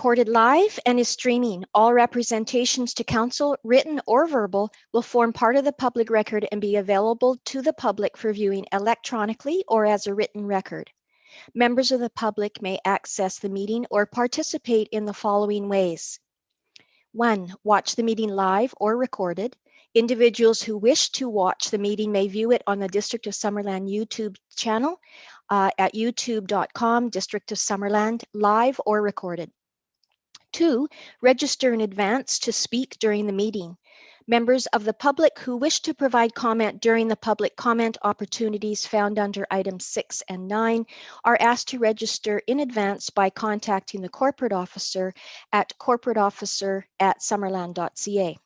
recorded live and is streaming. All representations to council, written or verbal, will form part of the public record and be available to the public for viewing electronically or as a written record. Members of the public may access the meeting or participate in the following ways. 1. Watch the meeting live or recorded. Individuals who wish to watch the meeting may view it on the District of Summerland YouTube channel at youtube.com, District of Summerland, live or recorded. 2. Register in advance to speak during the meeting. Members of the public who wish to provide comment during the public comment opportunities found under items 6 and 9 are asked to register in advance by contacting the corporate officer at corporateofficer@summerland.ca.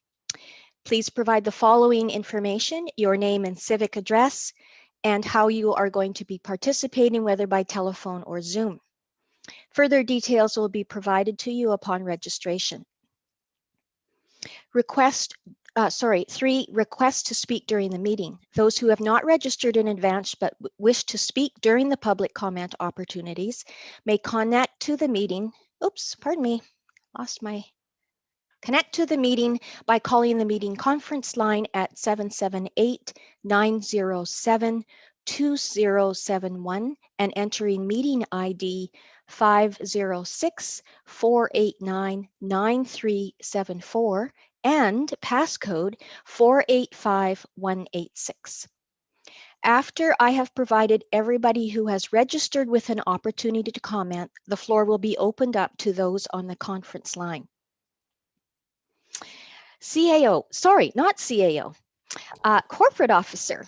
Please provide the following information: your name and civic address, and how you are going to be participating, whether by telephone or Zoom. Further details will be provided to you upon registration. 3. Request to speak during the meeting. Those who have not registered in advance but wish to speak during the public comment opportunities may connect to the meeting. Connect to the meeting by calling the meeting conference line at 778-907-2071 and entering meeting ID 506-489-9374 and passcode 485186. After I have provided everybody who has registered with an opportunity to comment, the floor will be opened up to those on the conference line. Corporate officer,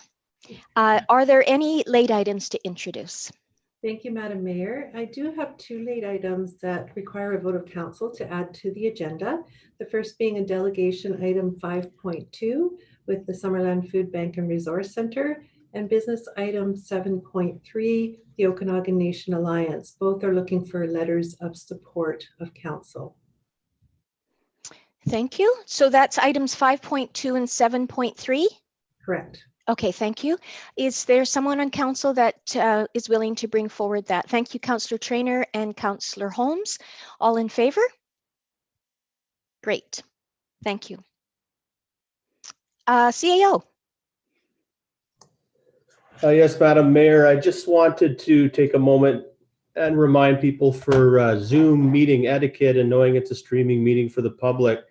are there any late items to introduce? Thank you, Madam Mayor. I do have 2 late items that require a vote of council to add to the agenda. The first being a delegation item 5.2 with the Summerland Food Bank and Resource Center, and business item 7.3, the Okanagan Nation Alliance. Both are looking for letters of support of council. Thank you. So that's items 5.2 and 7.3? Correct. Okay, thank you. Is there someone on council that is willing to bring forward that? Thank you, Councillor Traynor and Councillor Holmes. All in favor? Great. Thank you. CAO. Yes, Madam Mayor, I just wanted to take a moment and remind people for Zoom meeting etiquette, and knowing it's a streaming meeting for the public.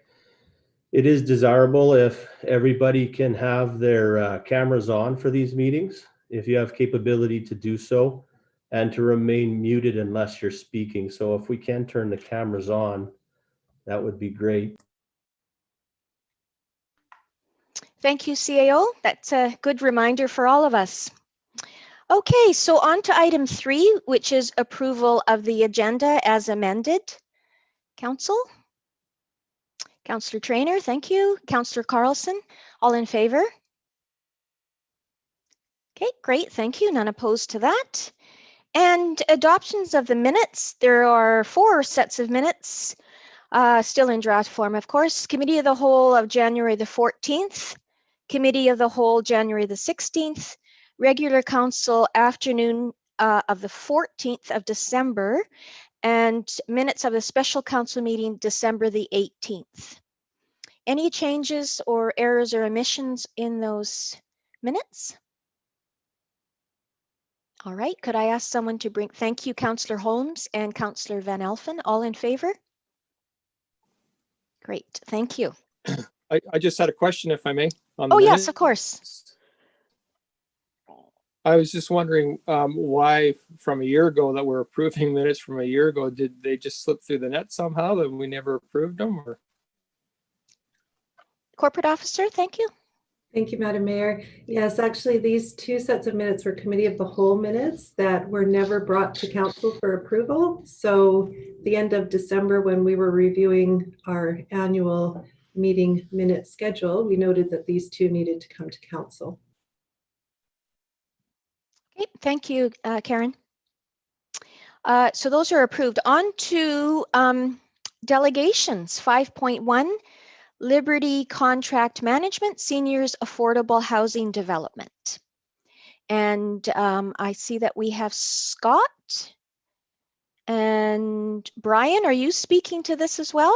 It is desirable if everybody can have their cameras on for these meetings, if you have capability to do so, and to remain muted unless you're speaking. So if we can turn the cameras on, that would be great. Thank you, CAO. That's a good reminder for all of us. Okay, so on to item 3, which is approval of the agenda as amended. Council? Councillor Traynor, thank you. Councillor Carlson, all in favor? Okay, great, thank you. None opposed to that. And adoptions of the minutes. There are 4 sets of minutes, still in draft form, of course. Committee of the Whole of January the 14th, Committee of the Whole January the 16th, regular council afternoon of the 14th of December, and minutes of the special council meeting December the 18th. Any changes or errors or omissions in those minutes? All right, could I ask someone to bring, thank you, Councillor Holmes and Councillor Van Elfen, all in favor? Great, thank you. I just had a question, if I may. On oh, the yes, minutes. Of course. I was just wondering why from a year ago that we're approving minutes from a year ago, did they just slip through the net somehow that we never approved them? Or? Corporate officer, thank you. Thank you, Madam Mayor. Yes, actually, these 2 sets of minutes were Committee of the Whole minutes that were never brought to council for approval. So the end of December, when we were reviewing our annual meeting minute schedule, we noted that these 2 needed to come to council. Okay, thank you, Karen. So those are approved. On to delegations. 5.1, Liberty Contract Management, Seniors Affordable Housing Development. And I see that we have Scott And Brian, are you speaking to this as well?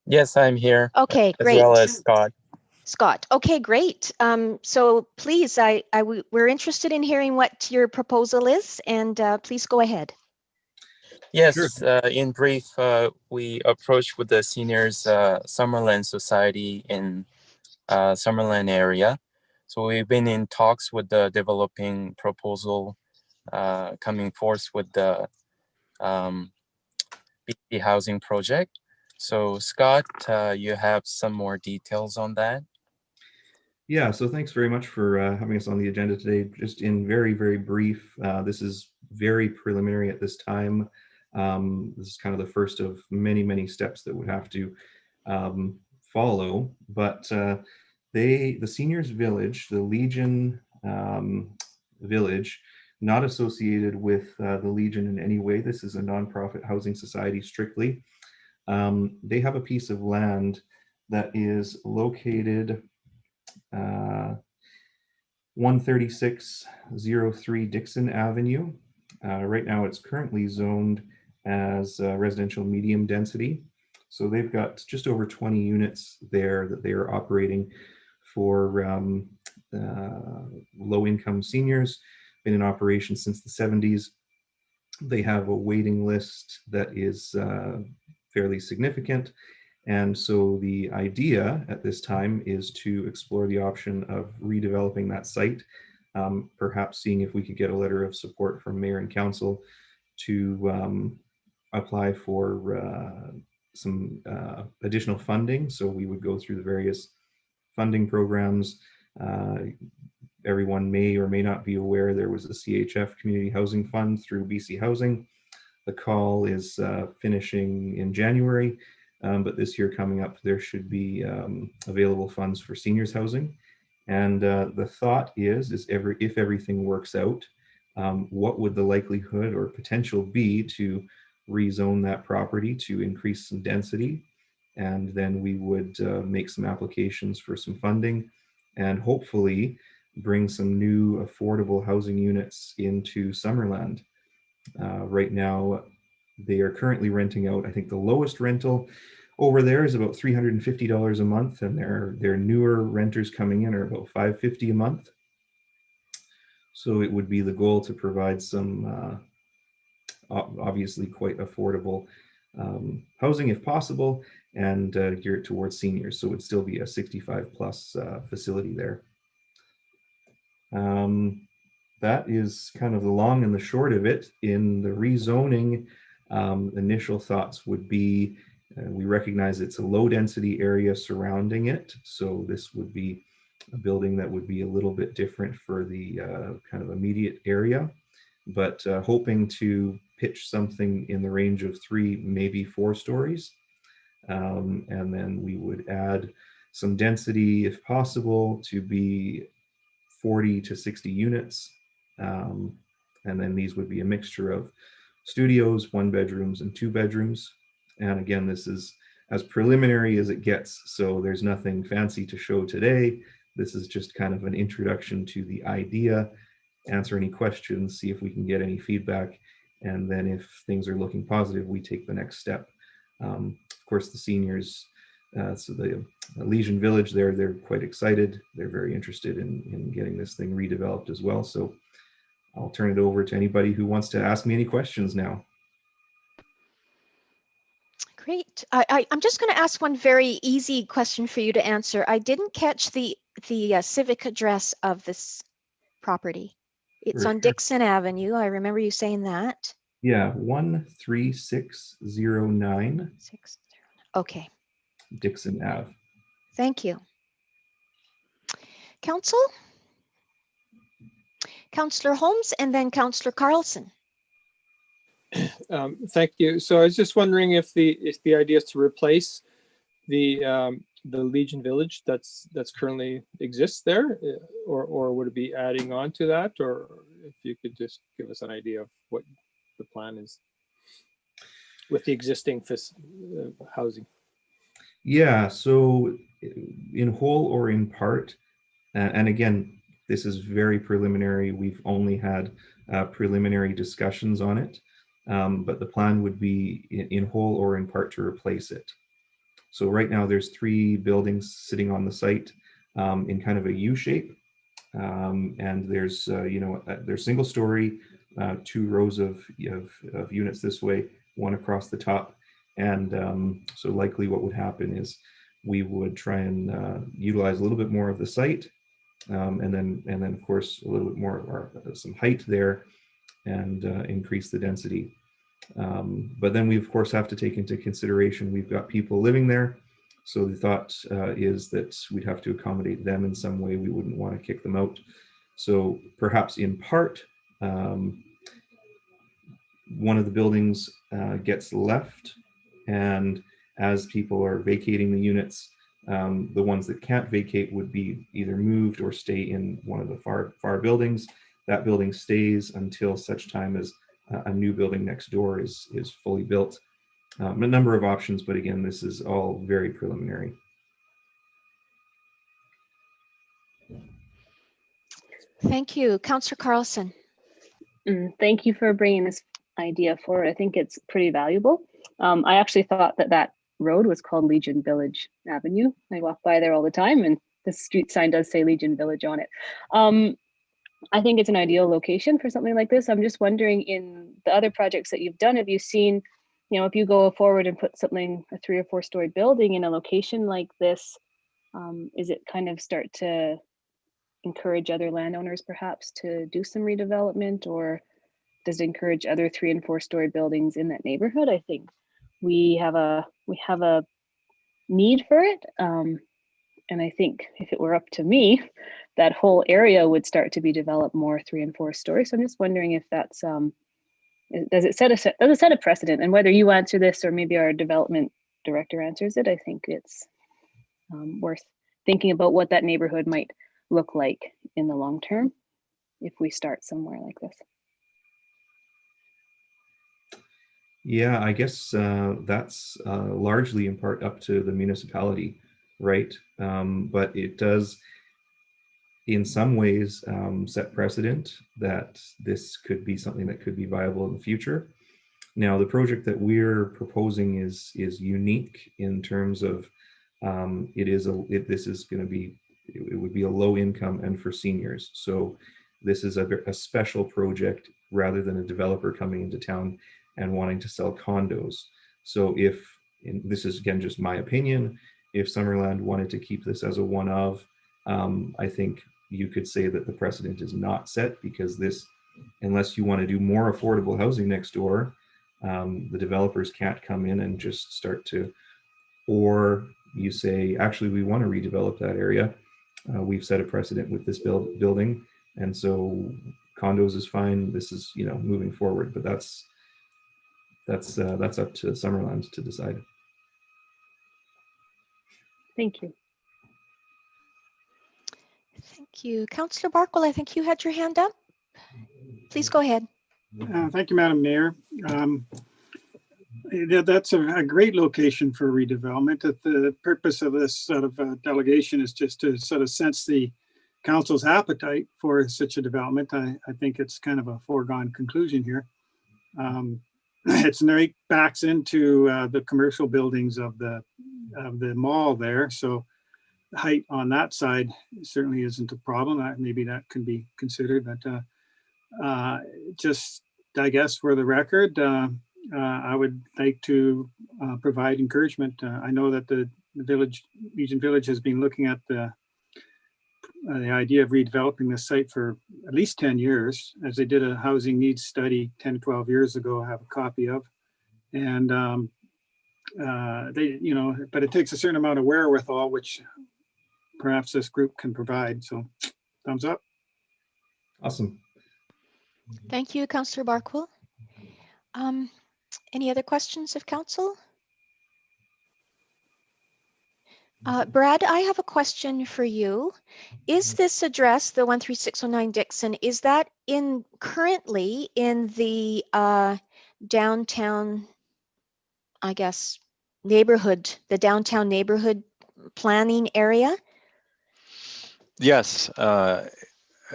Yes, I'm here. Okay, as great. well as Scott. Scott. Okay, great. So please, we're interested in hearing what your proposal is, and please go ahead. Yes, Sure. in brief, we approached with the seniors Summerland Society in Summerland area. So we've been in talks with the developing proposal coming forth with the BC housing project. So Scott, you have some more details on that? Yeah, so thanks very much for having us on the agenda today. Just in very, very brief, this is very preliminary at this time. This is kind of the first of many, many steps that would have to follow. But the Seniors Village, the Legion Village, not associated with the Legion in any way. This is a nonprofit housing society strictly. They have a piece of land that is located 13603 Dixon Avenue. Right now it's currently zoned as residential medium density. So they've got just over 20 units there that they are operating for low-income seniors, been in operation since the 70s. They have a waiting list that is fairly significant. And so the idea at this time is to explore the option of redeveloping that site, perhaps seeing if we could get a letter of support from mayor and council to apply for some additional funding. So we would go through the various funding programs. Everyone may or may not be aware there was a CHF Community Housing Fund through BC Housing. The call is finishing in January. But this year coming up, there should be available funds for seniors housing. And the thought is if everything works out, what would the likelihood or potential be to rezone that property to increase some density? And then we would make some applications for some funding and hopefully bring some new affordable housing units into Summerland. Right now, they are currently renting out, I think the lowest rental over there is about $350 a month, and their newer renters coming in are about $550 a month. So it would be the goal to provide some obviously quite affordable housing if possible, and gear it towards seniors. So it would still be a 65 plus facility there. That is kind of the long and the short of it. In the rezoning, initial thoughts would be, we recognize it's a low density area surrounding it. So this would be a building that would be a little bit different for the kind of immediate area, but hoping to pitch something in the range of 3, maybe 4 stories. And then we would add some density if possible to be 40 to 60 units. And then these would be a mixture of studios, 1 bedrooms and 2 bedrooms. And again, this is as preliminary as it gets. So there's nothing fancy to show today. This is just kind of an introduction to the idea, answer any questions, see if we can get any feedback. And then if things are looking positive, we take the next step. Of course, the seniors, so the Legion Village, they're quite excited. They're very interested in getting this thing redeveloped as well. So I'll turn it over to anybody who wants to ask me any questions now. Great. I'm just going to ask one very easy question for you to answer. I didn't catch the civic address of this property. It's on Dixon Avenue. I remember you saying that. Yeah, 13609 Okay. Dixon Ave. Thank you. Council? Councillor Holmes and then Councillor Carlson. Thank you. So I was just wondering if the idea is to replace the Legion Village that's currently exists there, or would it be adding on to that, or if you could just give us an idea of what the plan is with the existing housing. Yeah, so in whole or in part, and again, this is very preliminary. We've only had preliminary discussions on it. but the plan would be in whole or in part to replace it. So right now there's 3 buildings sitting on the site in kind of a U shape. And there's, there's single story, 2 rows of units this way, 1 across the top. And so likely what would happen is we would try and utilize a little bit more of the site. And then of course, a little bit more, or some height there, and increase the density. But then we of course have to take into consideration, we've got people living there. So the thought is that we'd have to accommodate them in some way. We wouldn't want to kick them out. So perhaps in part, one of the buildings gets left, and as people are vacating the units, the ones that can't vacate would be either moved or stay in one of the far buildings. That building stays until such time as a new building next door is fully built. A number of options, but again, this is all very preliminary. Thank you. Councillor Carlson. Thank you for bringing this idea forward. I think it's pretty valuable. I actually thought that road was called Legion Village Avenue. I walk by there all the time, and the street sign does say Legion Village on it. I think it's an ideal location for something like this. I'm just wondering, in the other projects that you've done, have you seen, if you go forward and put something, a 3 or 4 story building in a location like this, is it kind of start to encourage other landowners perhaps to do some redevelopment, or does it encourage other 3 and 4 story buildings in that neighborhood? I think we have a need for it. And I think if it were up to me, that whole area would start to be developed more 3 and 4 stories. So I'm just wondering if that's, does it set a precedent? And whether you answer this or maybe our development director answers it, I think it's worth thinking about what that neighborhood might look like in the long term if we start somewhere like this. Yeah, I guess that's largely in part up to the municipality, right? But it does, in some ways, set precedent that this could be something that could be viable in the future. Now, the project that we're proposing is unique in terms of it would be a low income and for seniors. So this is a special project rather than a developer coming into town and wanting to sell condos. So and this is again just my opinion, if Summerland wanted to keep this as a one-of, I think you could say that the precedent is not set, because this, unless you want to do more affordable housing next door, the developers can't come in and just start to, or you say, actually, we want to redevelop that area. We've set a precedent with this building, and so condos is fine. This is, moving forward, but that's up to Summerland to decide. Thank you. Thank you. Councillor Barkwell, I think you had your hand up. Please go ahead. Thank you, Madam Mayor. That's a great location for redevelopment. The purpose of this sort of delegation is just to sort of sense the council's appetite for such a development. I think it's kind of a foregone conclusion here. It's right backs into the commercial buildings of the mall there, so height on that side certainly isn't a problem. Maybe that can be considered, but just, I guess, for the record, I would like to provide encouragement. I know that the Legion Village has been looking at the idea of redeveloping this site for at least 10 years, as they did a housing needs study 10 to 12 years ago. I have a copy of, and but it takes a certain amount of wherewithal, which perhaps this group can provide. So thumbs up. Awesome. Thank you, Councillor Barkwell. Any other questions of council? Brad, I have a question for you. Is this address, the 13609 Dixon, is that currently in the downtown, I guess, neighborhood, the downtown neighborhood planning area? Yes,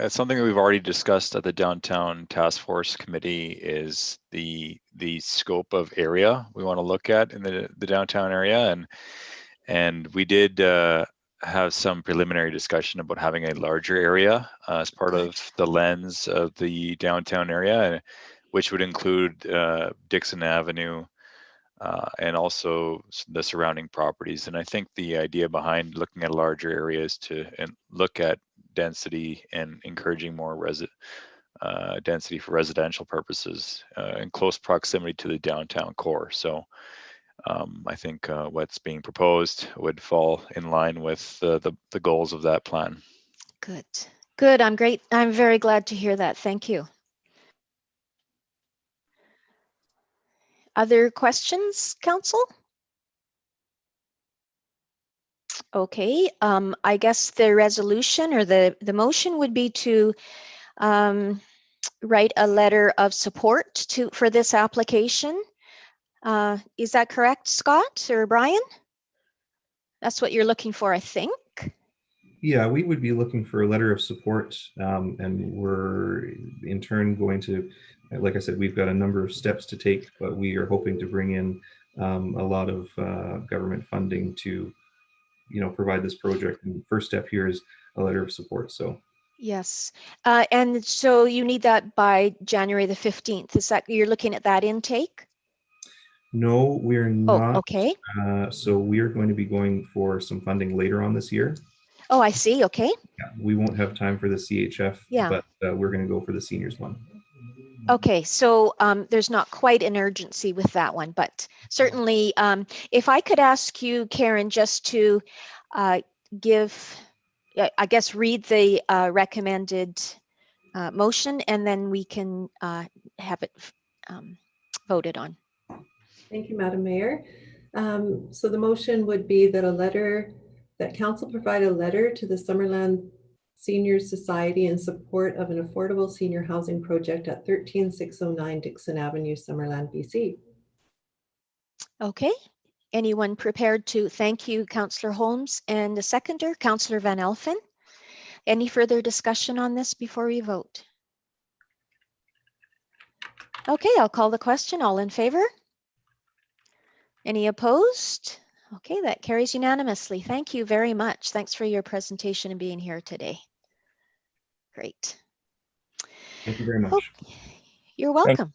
something that we've already discussed at the Downtown Task Force Committee is the scope of area we want to look at in the downtown area, and we did have some preliminary discussion about having a larger area as part of the lens of the downtown area, which would include Dixon Avenue and also the surrounding properties. And I think the idea behind looking at a larger area is to look at density and encouraging more density for residential purposes in close proximity to the downtown core. So I think what's being proposed would fall in line with the goals of that plan. Good. Good. I'm very glad to hear that. Thank you. Other questions, Council? Okay, I guess the resolution or the motion would be to write a letter of support for this application. Is that correct, Scott or Brian? That's what you're looking for, I think. Yeah, we would be looking for a letter of support, and we're in turn going to, like I said, we've got a number of steps to take, but we are hoping to bring in a lot of government funding to, provide this project. And the first step here is a letter of support. So yes, and so you need that by January the 15th. Is that you're looking at that intake? no, we're not. Oh, okay. So we are going to be going for some funding later on this year. Oh, I see. Okay. Yeah, we won't have time for the CHF, yeah. But we're going to go for the seniors one. Okay, so there's not quite an urgency with that one, but certainly if I could ask you, Karen, just to give, I guess, read the recommended motion, and then we can have it voted on. Thank you, Madam Mayor. So the motion would be that council provide a letter to the Summerland Seniors Society in support of an affordable senior housing project at 13609 Dixon Avenue, Summerland, BC. Okay. Anyone prepared to? Thank you, Councillor Holmes, and the seconder, Councillor Van Elfen. Any further discussion on this before we vote? Okay, I'll call the question. All in favor? Any opposed? Okay, that carries unanimously. Thank you very much. Thanks for your presentation and being here today. Great. Thank you very much. Okay. You're welcome.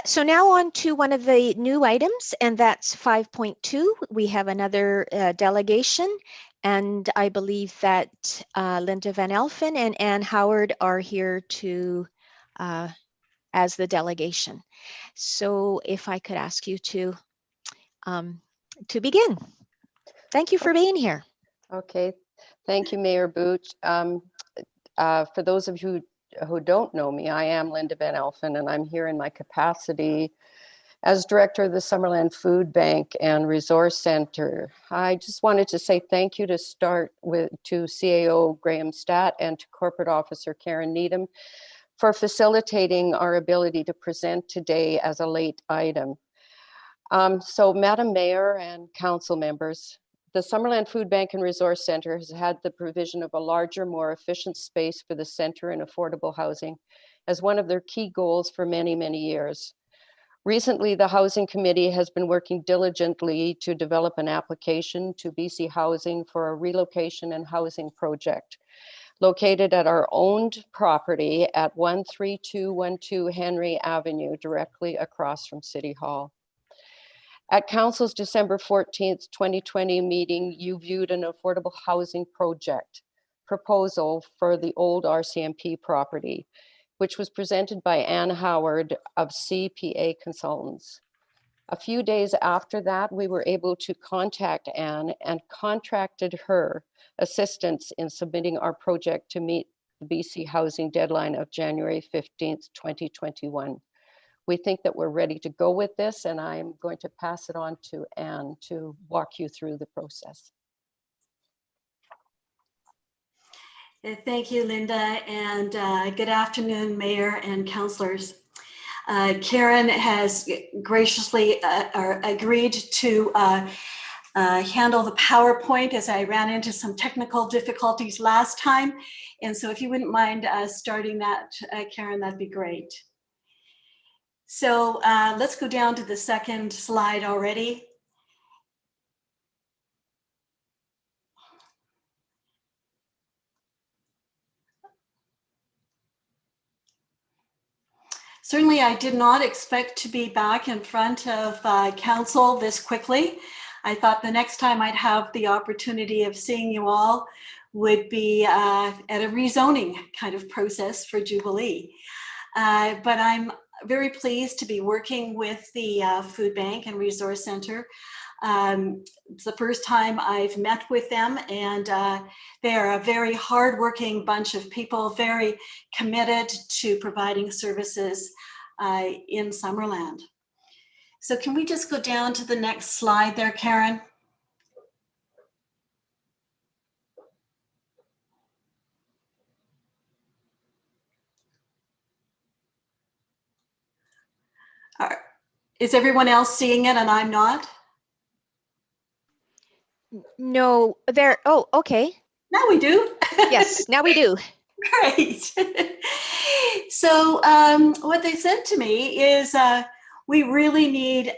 So now on to one of the new items, and that's 5.2. We have another delegation, and I believe that Linda Van Elfen and Ann Howard are here to as the delegation. So if I could ask you to begin. Thank you for being here. Okay, thank you, Mayor Booch. For those of you who don't know me, I am Linda Van Elfen, and I'm here in my capacity as director of the Summerland Food Bank and Resource Center. I just wanted to say thank you to CAO Graham Statt and to Corporate Officer Karen Needham for facilitating our ability to present today as a late item. So Madam Mayor and council members, the Summerland Food Bank and Resource Center has had the provision of a larger, more efficient space for the center and affordable housing as one of their key goals for many, many years. Recently, the Housing Committee has been working diligently to develop an application to BC Housing for a relocation and housing project located at our owned property at 13212 Henry Avenue, directly across from City Hall. At Council's December 14th, 2020 meeting, you viewed an affordable housing project proposal for the old RCMP property, which was presented by Ann Howard of CPA Consultants. A few days after that, we were able to contact Ann and contracted her assistance in submitting our project to meet the BC Housing deadline of January 15th, 2021. We think that we're ready to go with this, and I'm going to pass it on to Ann to walk you through the process. Thank you, Linda, and good afternoon, Mayor and councillors. Karen has graciously agreed to handle the PowerPoint as I ran into some technical difficulties last time. And so if you wouldn't mind starting that, Karen, that'd be great. So let's go down to the second slide already. Certainly, I did not expect to be back in front of council this quickly. I thought the next time I'd have the opportunity of seeing you all would be at a rezoning kind of process for Jubilee. But I'm very pleased to be working with the Food Bank and Resource Center. It's the first time I've met with them, and they are a very hardworking bunch of people, very committed to providing services in Summerland. So can we just go down to the next slide there, Karen? Is everyone else seeing it and I'm not? No, there. Oh, okay. Now we do. Yes, now we do. Great. So what they said to me is we really need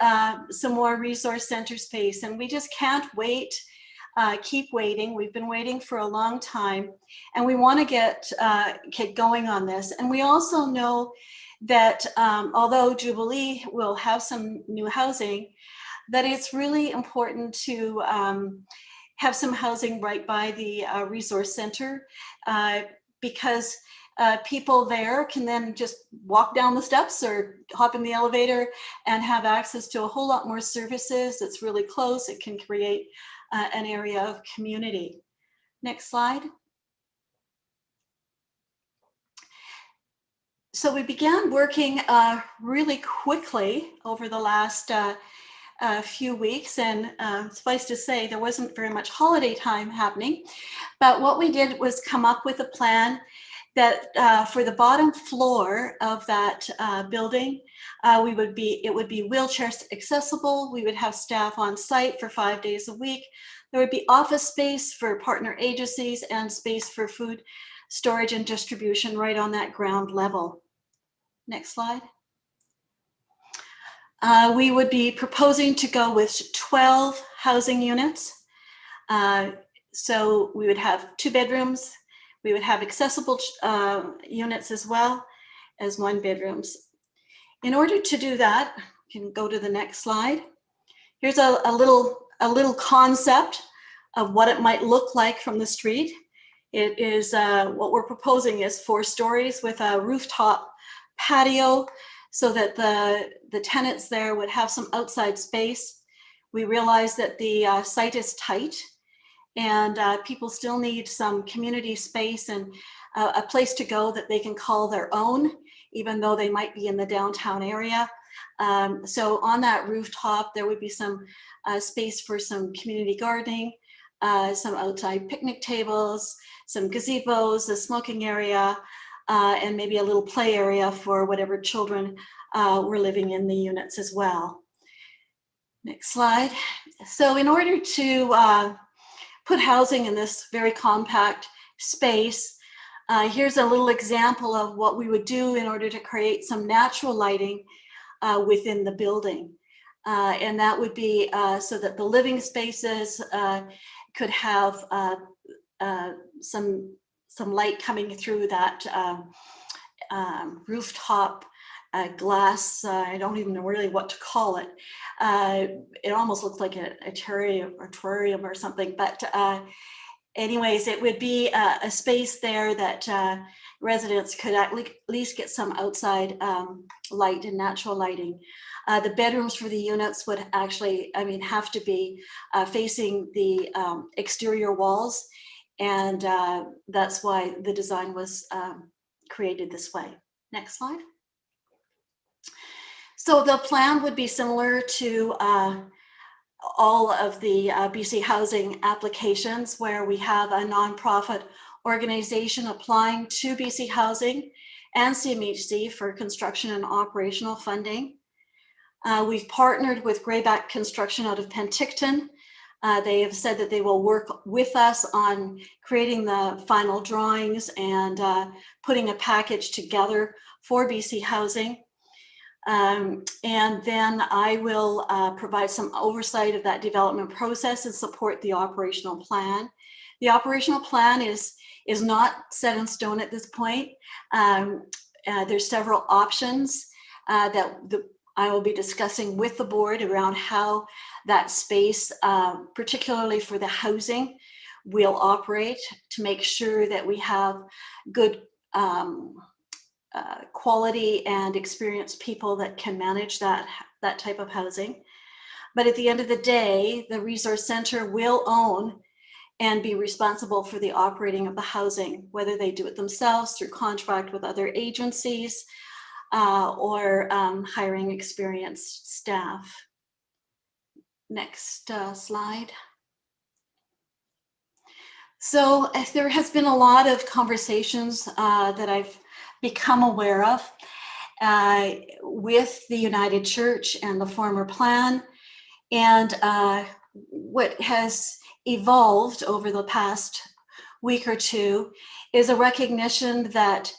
some more resource center space, and we just can't wait, keep waiting. We've been waiting for a long time, and we want to get going on this. And we also know that although Jubilee will have some new housing, that it's really important to have some housing right by the resource center, because people there can then just walk down the steps or hop in the elevator and have access to a whole lot more services. It's really close. It can create an area of community. Next slide. So we began working really quickly over the last few weeks, and suffice to say, there wasn't very much holiday time happening. But what we did was come up with a plan that for the bottom floor of that building, it would be wheelchair accessible. We would have staff on site for 5 days a week. There would be office space for partner agencies and space for food storage and distribution right on that ground level. Next slide. We would be proposing to go with 12 housing units. So we would have 2 bedrooms. We would have accessible units as well as 1 bedrooms. In order to do that, you can go to the next slide. Here's a little concept of what it might look like from the street. It is what we're proposing is 4 stories with a rooftop patio, so that the tenants there would have some outside space. We realize that the site is tight, and people still need some community space and a place to go that they can call their own, even though they might be in the downtown area. So on that rooftop, there would be some space for some community gardening, some outside picnic tables, some gazebos, a smoking area, and maybe a little play area for whatever children were living in the units as well. Next slide. So in order to put housing in this very compact space, here's a little example of what we would do in order to create some natural lighting within the building. And that would be so that the living spaces could have some light coming through that rooftop glass. I don't even know really what to call it. It almost looks like a terrarium or something, but anyways, it would be a space there that residents could at least get some outside light and natural lighting. The bedrooms for the units would actually, have to be facing the exterior walls, and that's why the design was created this way. Next slide. So the plan would be similar to all of the BC Housing applications, where we have a nonprofit organization applying to BC Housing and CMHC for construction and operational funding. We've partnered with Greyback Construction out of Penticton They have said that they will work with us on creating the final drawings and putting a package together for BC Housing. And then I will provide some oversight of that development process and support the operational plan. The operational plan is not set in stone at this point. There's several options that I will be discussing with the board around how that space, particularly for the housing, will operate to make sure that we have good quality and experienced people that can manage that type of housing. But at the end of the day, the resource center will own and be responsible for the operating of the housing, whether they do it themselves through contract with other agencies or hiring experienced staff. Next slide. So there has been a lot of conversations that I've become aware of with the United Church and the former plan. And what has evolved over the past week or two is a recognition that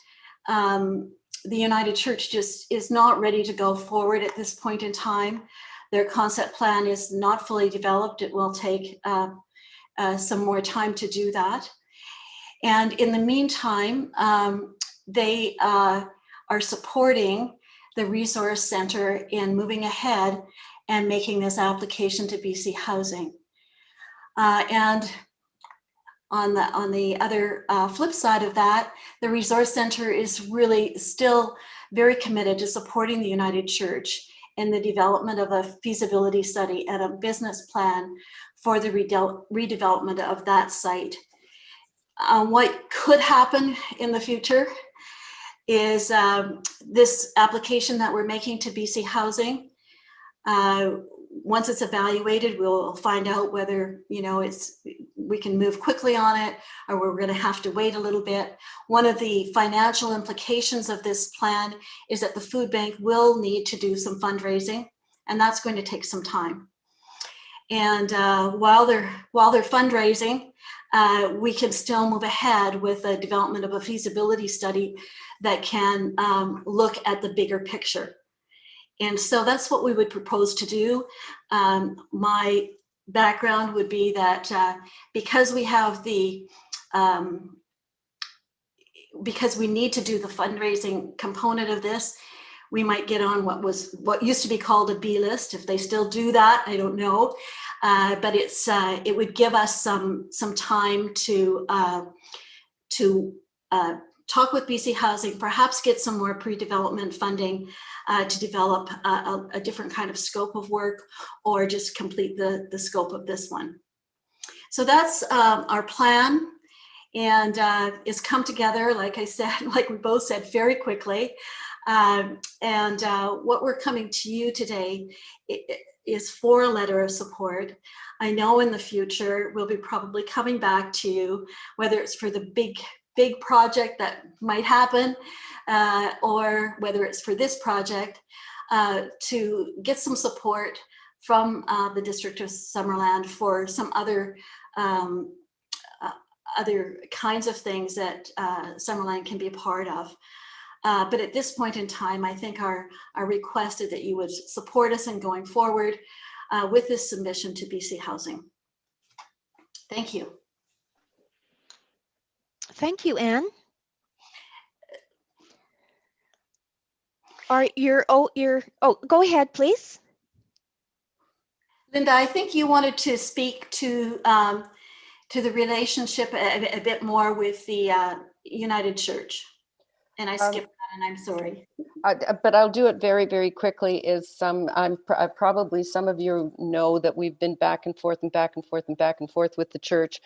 the United Church just is not ready to go forward at this point in time. Their concept plan is not fully developed. It will take some more time to do that. And in the meantime, they are supporting the resource center in moving ahead and making this application to BC Housing. And on the other flip side of that, the resource center is really still very committed to supporting the United Church in the development of a feasibility study and a business plan for the redevelopment of that site. What could happen in the future is this application that we're making to BC Housing. Once it's evaluated, we'll find out whether we can move quickly on it, or we're going to have to wait a little bit. One of the financial implications of this plan is that the food bank will need to do some fundraising, and that's going to take some time. And while they're fundraising, we can still move ahead with the development of a feasibility study that can look at the bigger picture. And so that's what we would propose to do. My background would be that because we have because we need to do the fundraising component of this, we might get on what used to be called a B list. If they still do that, I don't know. But it would give us some time to talk with BC Housing, perhaps get some more pre-development funding to develop a different kind of scope of work, or just complete the scope of this one. So that's our plan, and it's come together, like I said, like we both said, very quickly. And what we're coming to you today is for a letter of support. I know in the future we'll be probably coming back to you, whether it's for the big project that might happen, or whether it's for this project, to get some support from the District of Summerland for some other kinds of things that Summerland can be a part of. But at this point in time, I think our request is that you would support us in going forward with this submission to BC Housing. Thank you. Thank you, Anne. Go ahead, please. Linda, I think you wanted to speak to the relationship a bit more with the United Church, and I skipped that, and I'm sorry. But I'll do it very, very quickly. Probably some of you know that we've been back and forth and back and forth and back and forth with the church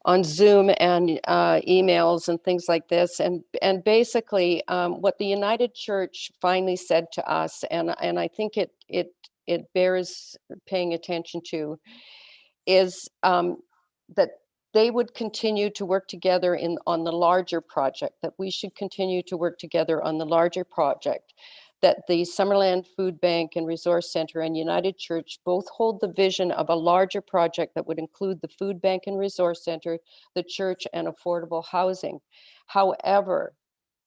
on Zoom and emails and things like this. And basically what the United Church finally said to us, and I think it bears paying attention to, is that they would continue to work together on the larger project, that we should continue to work together on the larger project. that the Summerland Food Bank and Resource Center and United Church both hold the vision of a larger project that would include the food bank and resource center, the church, and affordable housing. However,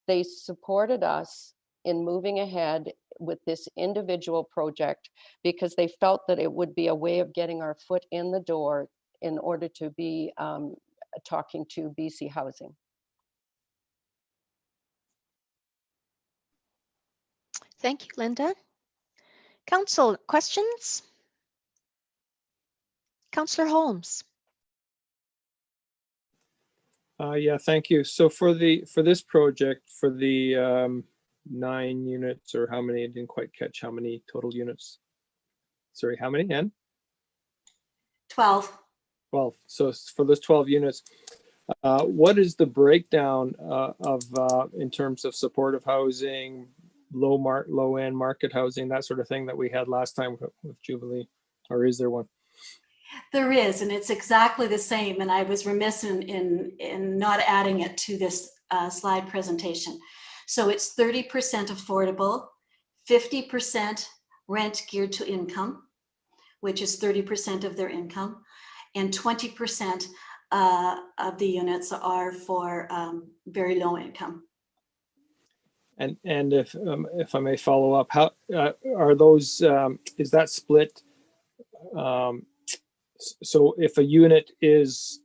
they supported us in moving ahead with this individual project because they felt that it would be a way of getting our foot in the door in order to be talking to BC Housing. Thank you, Linda. Council, questions? Councillor Holmes. Yeah, thank you. So for this project, for the 9 units, or how many? I didn't quite catch how many total units. Sorry, how many? N? 12. 12. So for those 12 units, what is the breakdown of in terms of supportive housing, low end market housing, that sort of thing that we had last time with Jubilee, or is there one? There is, and it's exactly the same. And I was remiss in not adding it to this slide presentation. So it's 30% affordable, 50% rent geared to income, which is 30% of their income, and 20% of the units are for very low income. And if I may follow up, how are those? Is that split? So if a unit is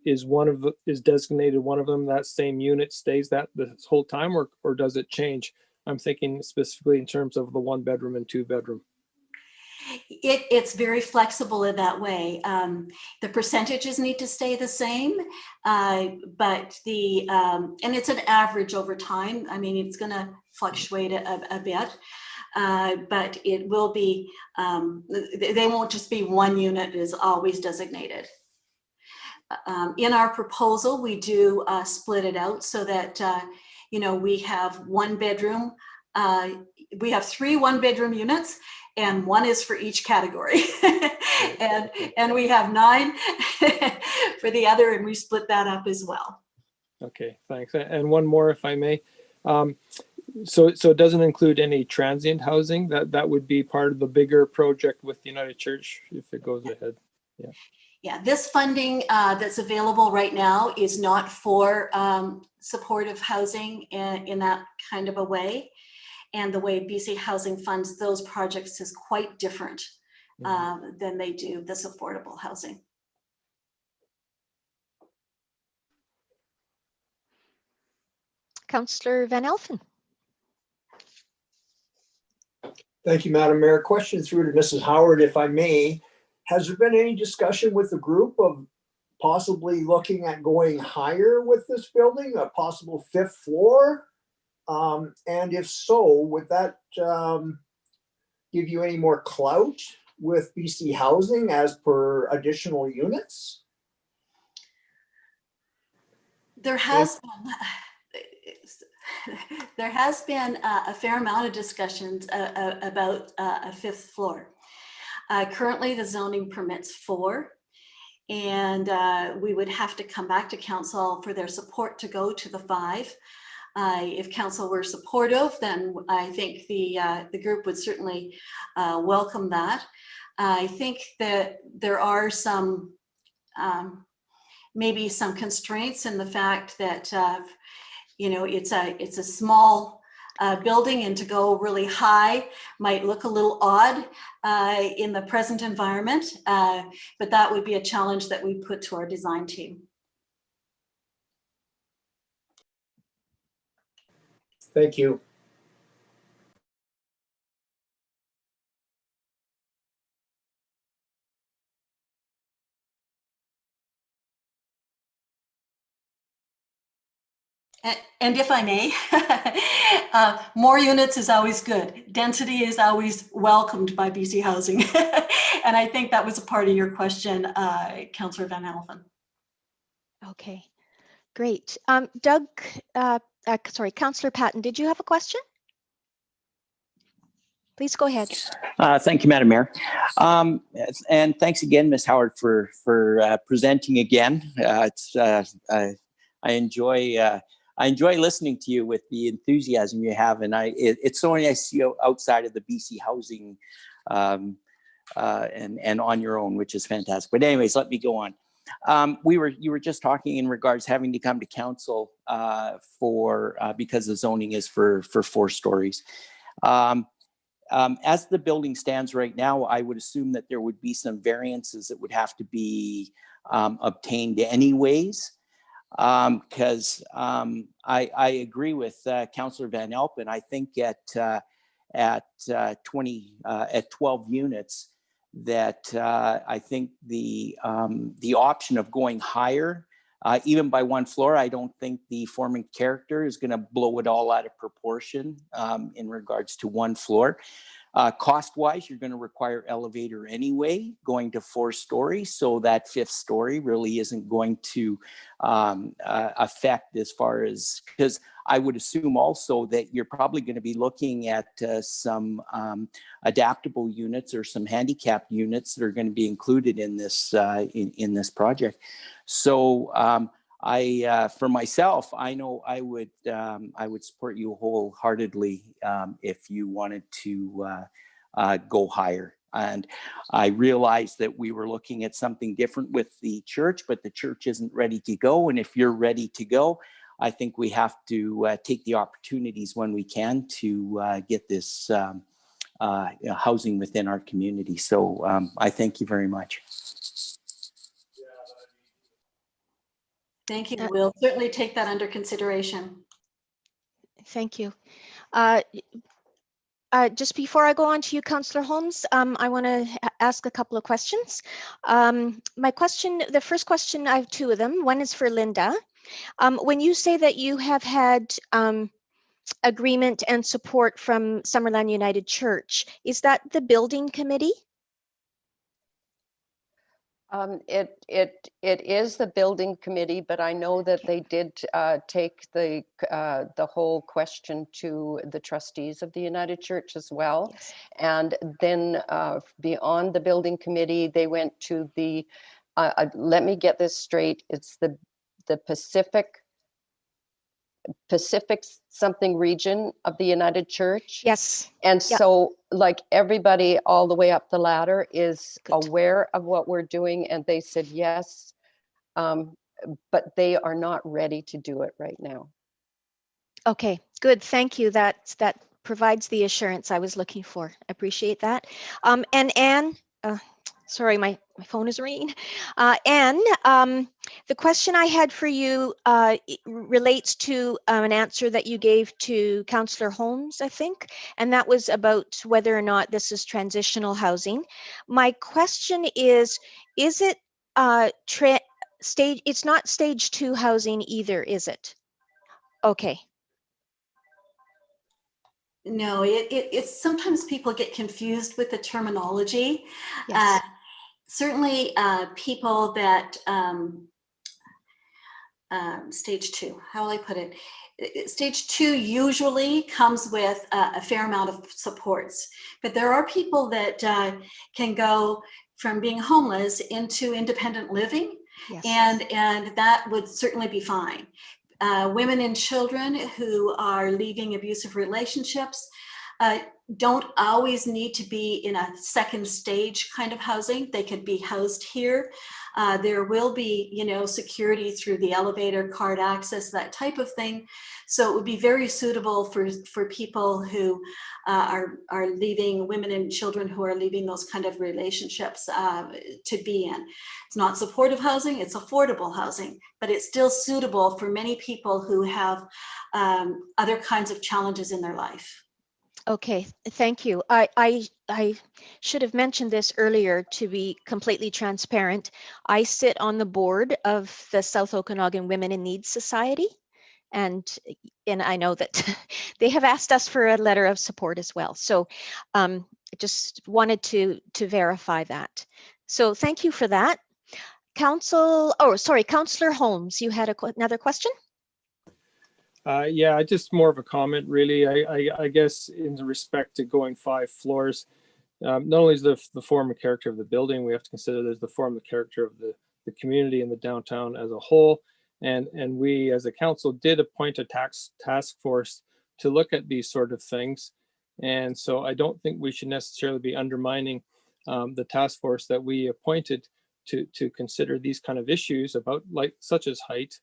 designated one of them, that same unit stays that this whole time, or does it change? I'm thinking specifically in terms of the 1 bedroom and 2 bedroom. It's very flexible in that way. The percentages need to stay the same, but and it's an average over time. I mean, it's going to fluctuate a bit, but it will be, they won't just be 1 unit is always designated. In our proposal, we do split it out so that, we have 1 bedroom. We have 3 1-bedroom units, and 1 is for each category. and we have 9 for the other, and we split that up as well. Okay, thanks. And one more, if I may. So it doesn't include any transient housing. That would be part of the bigger project with United Church if it goes ahead. Yeah. Yeah. This funding that's available right now is not for supportive housing in that kind of a way. And the way BC Housing funds those projects is quite different than they do this affordable housing. Councillor Van Elfen. Thank you, Madam Mayor. Question through to Mrs. Howard, if I may. Has there been any discussion with the group of possibly looking at going higher with this building, a possible 5th floor? And if so, would that give you any more clout with BC Housing as per additional units? There has been a fair amount of discussions about a 5th floor. Currently, the zoning permits 4, and we would have to come back to council for their support to go to the 5. If council were supportive, then I think the group would certainly welcome that. I think that there are some maybe some constraints in the fact that it's a small building, and to go really high might look a little odd in the present environment, but that would be a challenge that we put to our design team. Thank you. And if I may, more units is always good. Density is always welcomed by BC Housing. And I think that was a part of your question, Councillor Van Elfen. Okay, great. Councillor Patton, did you have a question? Please go ahead. Thank you, Madam Mayor. And thanks again, Ms. Howard, for presenting again. I enjoy I enjoy listening to you with the enthusiasm you have, and it's so nice to see you outside of the BC housing and on your own, which is fantastic. But anyways, let me go on. You were just talking in regards having to come to council because the zoning is for 4 stories. As the building stands right now, I would assume that there would be some variances that would have to be obtained anyways. Because I agree with Councillor Van Elpen. I think at 12 units, that I think the option of going higher, even by 1 floor, I don't think the forming character is going to blow it all out of proportion in regards to 1 floor. Cost-wise, you're going to require elevator anyway, going to 4 stories. So that 5th story really isn't going to affect as far as, because I would assume also that you're probably going to be looking at some adaptable units or some handicapped units that are going to be included in this in this project. So for myself, I know I would support you wholeheartedly if you wanted to go higher. And I realized that we were looking at something different with the church, but the church isn't ready to go. And if you're ready to go, I think we have to take the opportunities when we can to get this housing within our community. So I thank you very much. Thank you. We'll certainly take that under consideration. Thank you. Just before I go on to you, Councillor Holmes, I want to ask a couple of questions. The first question, I have 2 of them. One is for Linda. When you say that you have had agreement and support from Summerland United Church, is that the building committee? It is the building committee, but I know that they did take the whole question to the trustees of the United Church as well. Yes. And then beyond the building committee, they went to the, let me get this straight, it's the Pacific something region of the United Church. Yes. And Yep. so like everybody all the way up the ladder is Good. aware of what we're doing, and they said yes, but they are not ready to do it right now. Okay, good. Thank you. That provides the assurance I was looking for. I appreciate that. And Anne, sorry, my phone is ringing. Anne, the question I had for you relates to an answer that you gave to Councillor Holmes, I think, and that was about whether or not this is transitional housing. My question is it it's not stage 2 housing either, is it? Okay. No, it's sometimes people get confused with the terminology. Yes. Certainly people that stage 2, how will I put it? Stage 2 usually comes with a fair amount of supports, but there are people that can go from being homeless into independent living. Yes. And that would certainly be fine. Women and children who are leaving abusive relationships don't always need to be in a second stage kind of housing. They could be housed here. There will be, security through the elevator, card access, that type of thing. So it would be very suitable for people who are leaving, women and children who are leaving those kind of relationships to be in. It's not supportive housing, it's affordable housing, but it's still suitable for many people who have other kinds of challenges in their life. Okay, thank you. I should have mentioned this earlier to be completely transparent. I sit on the board of the South Okanagan Women in Need Society, and I know that they have asked us for a letter of support as well. So I just wanted to verify that. So thank you for that. Councillor Holmes, you had another question? Yeah, just more of a comment, really. I guess in respect to going 5 floors, not only is the form and character of the building, we have to consider there's the form and character of the community and the downtown as a whole. And we as a council did appoint a task force to look at these sort of things. And so I don't think we should necessarily be undermining the task force that we appointed to consider these kind of issues about such as height.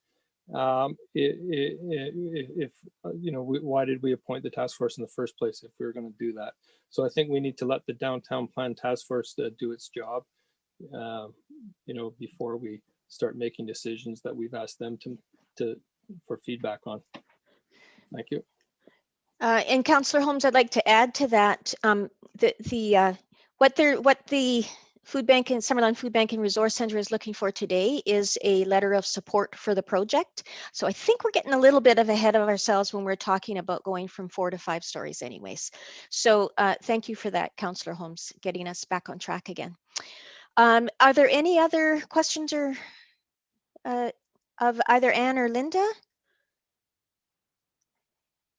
If you know, why did we appoint the task force in the first place if we were going to do that? So I think we need to let the downtown plan task force do its job, you know, before we start making decisions that we've asked them for feedback on. Thank you. And Councillor Holmes, I'd like to add to that what the Food Bank and Summerland Food Bank and Resource Center is looking for today is a letter of support for the project. So I think we're getting a little bit ahead of ourselves when we're talking about going from 4 to 5 stories anyways. So thank you for that, Councillor Holmes, getting us back on track again. Are there any other questions or of either Anne or Linda?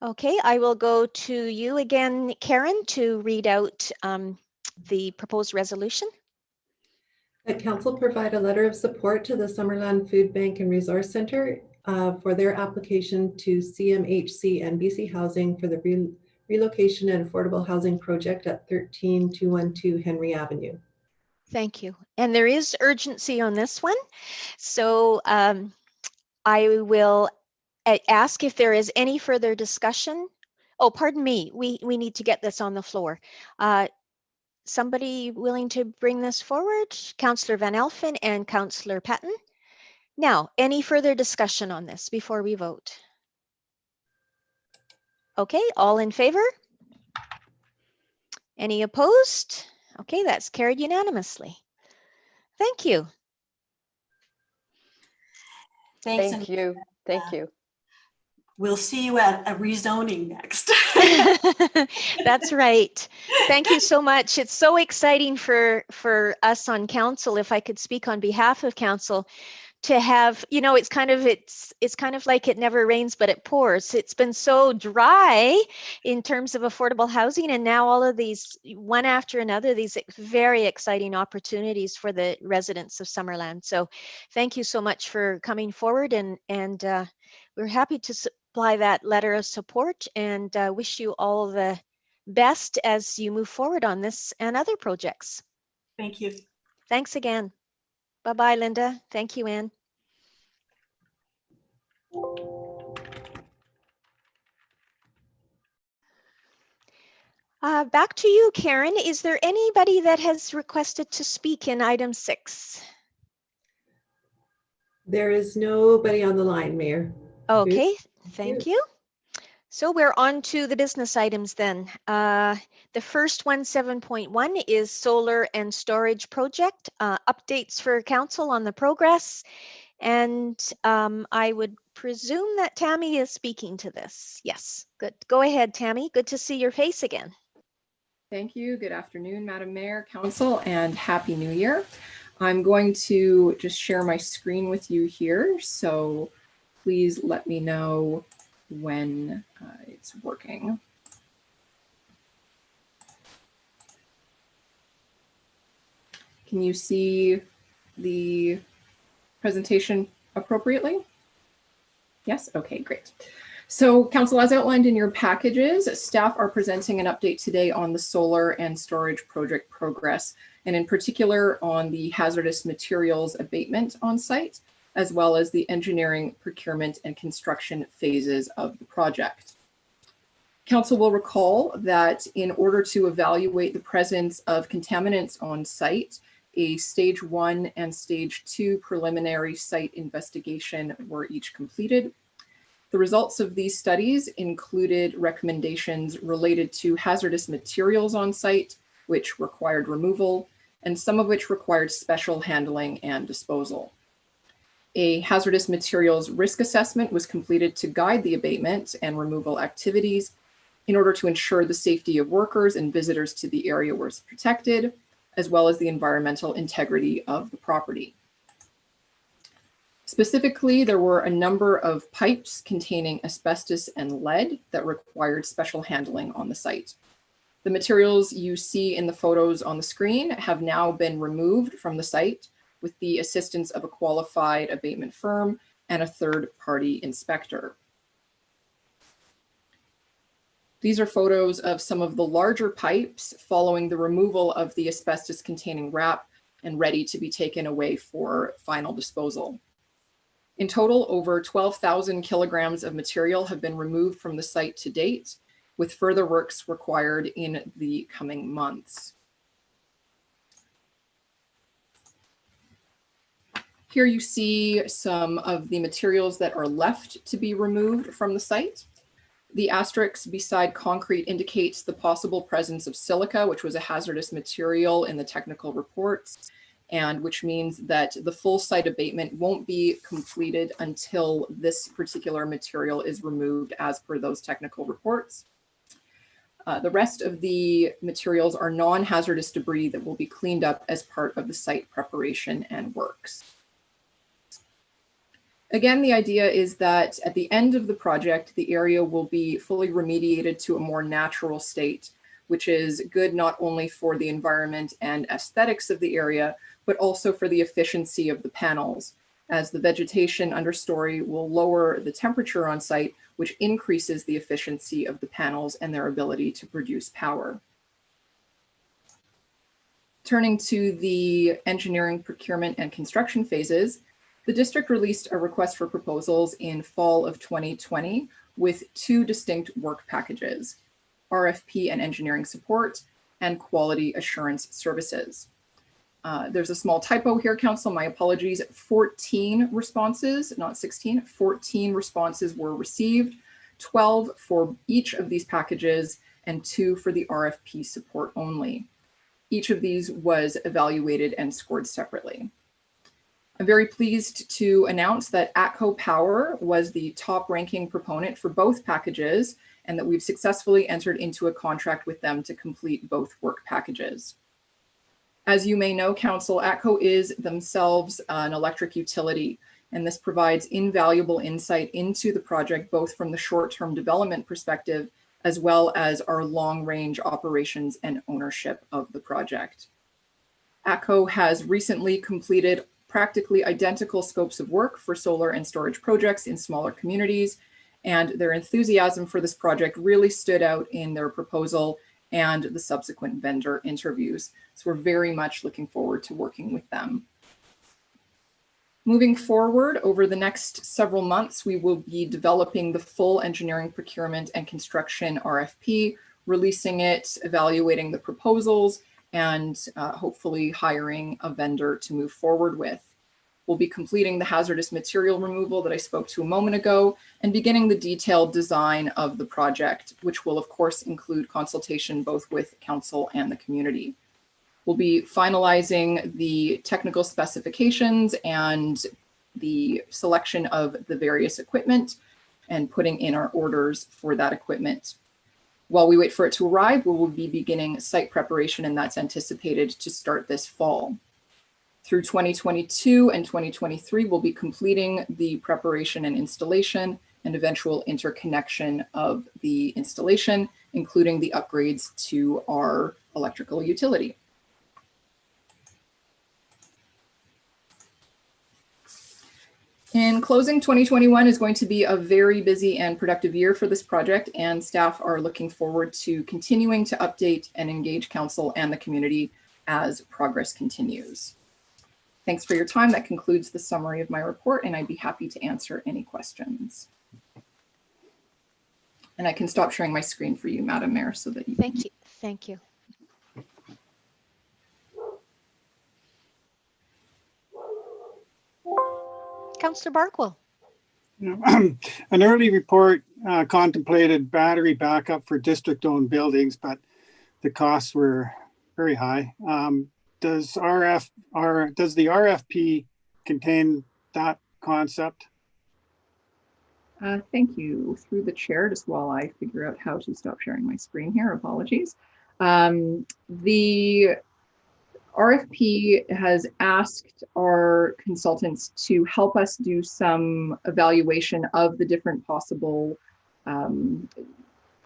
Okay, I will go to you again, Karen, to read out the proposed resolution. That council provide a letter of support to the Summerland Food Bank and Resource Center for their application to CMHC and BC Housing for the relocation and affordable housing project at 13212 Henry Avenue. Thank you. And there is urgency on this one. So I will ask if there is any further discussion. Oh, pardon me. We need to get this on the floor. Somebody willing to bring this forward? Councillor Van Elfen and Councillor Patton. Now, any further discussion on this before we vote? Okay, all in favor? Any opposed? Okay, that's carried unanimously. Thank you. Thanks. Thank you. Thank you. We'll see you at a rezoning next. That's right. Thank you so much. It's so exciting for us on council, if I could speak on behalf of council, to have, you know, it's kind of like it never rains but it pours. It's been so dry in terms of affordable housing, and now all of these, one after another, these very exciting opportunities for the residents of Summerland. So thank you so much for coming forward, and we're happy to supply that letter of support, and wish you all the best as you move forward on this and other projects. Thank you. Thanks again. Bye-bye, Linda. Thank you, Anne. Back to you, Karen. Is there anybody that has requested to speak in item 6? There is nobody on the line, Mayor. Okay, thank you. So we're on to the business items then. The first one, 7.1, is solar and storage project. Updates for council on the progress. And I would presume that Tammy is speaking to this. Yes, good. Go ahead, Tammy. Good to see your face again. Thank you. Good afternoon, Madam Mayor, Council, and Happy New Year. I'm going to just share my screen with you here. So please let me know when it's working. Can you see the presentation appropriately? Yes? Okay, great. So Council, as outlined in your packages, staff are presenting an update today on the solar and storage project progress, and in particular on the hazardous materials abatement on site, as well as the engineering, procurement, and construction phases of the project. Council will recall that in order to evaluate the presence of contaminants on site, a stage 1 and stage 2 preliminary site investigation were each completed. The results of these studies included recommendations related to hazardous materials on site, which required removal, and some of which required special handling and disposal. A hazardous materials risk assessment was completed to guide the abatement and removal activities in order to ensure the safety of workers and visitors to the area was protected, as well as the environmental integrity of the property. Specifically, there were a number of pipes containing asbestos and lead that required special handling on the site. The materials you see in the photos on the screen have now been removed from the site with the assistance of a qualified abatement firm and a third-party inspector. These are photos of some of the larger pipes following the removal of the asbestos-containing wrap and ready to be taken away for final disposal. In total, over 12,000 kilograms of material have been removed from the site to date, with further works required in the coming months. Here you see some of the materials that are left to be removed from the site. The asterisk beside concrete indicates the possible presence of silica, which was a hazardous material in the technical reports, and which means that the full site abatement won't be completed until this particular material is removed as per those technical reports. The rest of the materials are non-hazardous debris that will be cleaned up as part of the site preparation and works. Again, the idea is that at the end of the project, the area will be fully remediated to a more natural state, which is good not only for the environment and aesthetics of the area, but also for the efficiency of the panels, as the vegetation understory will lower the temperature on site, which increases the efficiency of the panels and their ability to produce power. Turning to the engineering, procurement, and construction phases, the district released a request for proposals in fall of 2020 with two distinct work packages: RFP and engineering support and quality assurance services. There's a small typo here, Council, my apologies. 14 responses, not 16, 14 responses were received, 12 for each of these packages and 2 for the RFP support only. Each of these was evaluated and scored separately. I'm very pleased to announce that ATCO Power was the top ranking proponent for both packages, and that we've successfully entered into a contract with them to complete both work packages. As you may know, Council, ATCO is themselves an electric utility, and this provides invaluable insight into the project, both from the short-term development perspective, as well as our long-range operations and ownership of the project. ATCO has recently completed practically identical scopes of work for solar and storage projects in smaller communities, and their enthusiasm for this project really stood out in their proposal and the subsequent vendor interviews. So we're very much looking forward to working with them. Moving forward, over the next several months, we will be developing the full engineering, procurement, and construction RFP, releasing it, evaluating the proposals, and hopefully hiring a vendor to move forward with. We'll be completing the hazardous material removal that I spoke to a moment ago and beginning the detailed design of the project, which will of course include consultation both with council and the community. We'll be finalizing the technical specifications and the selection of the various equipment and putting in our orders for that equipment. While we wait for it to arrive, we will be beginning site preparation, and that's anticipated to start this fall. Through 2022 and 2023, we'll be completing the preparation and installation and eventual interconnection of the installation, including the upgrades to our electrical utility. In closing, 2021 is going to be a very busy and productive year for this project, and staff are looking forward to continuing to update and engage council and the community as progress continues. Thanks for your time. That concludes the summary of my report, and I'd be happy to answer any questions. And I can stop sharing my screen for you, Madam Mayor, so that you Thank you. Thank you. Councillor Barkwell. An early report contemplated battery backup for district-owned buildings, but the costs were very high. Does the RFP contain that concept? Thank you. Through the chair, just while I figure out how to stop sharing my screen here, apologies. The RFP has asked our consultants to help us do some evaluation of the different possible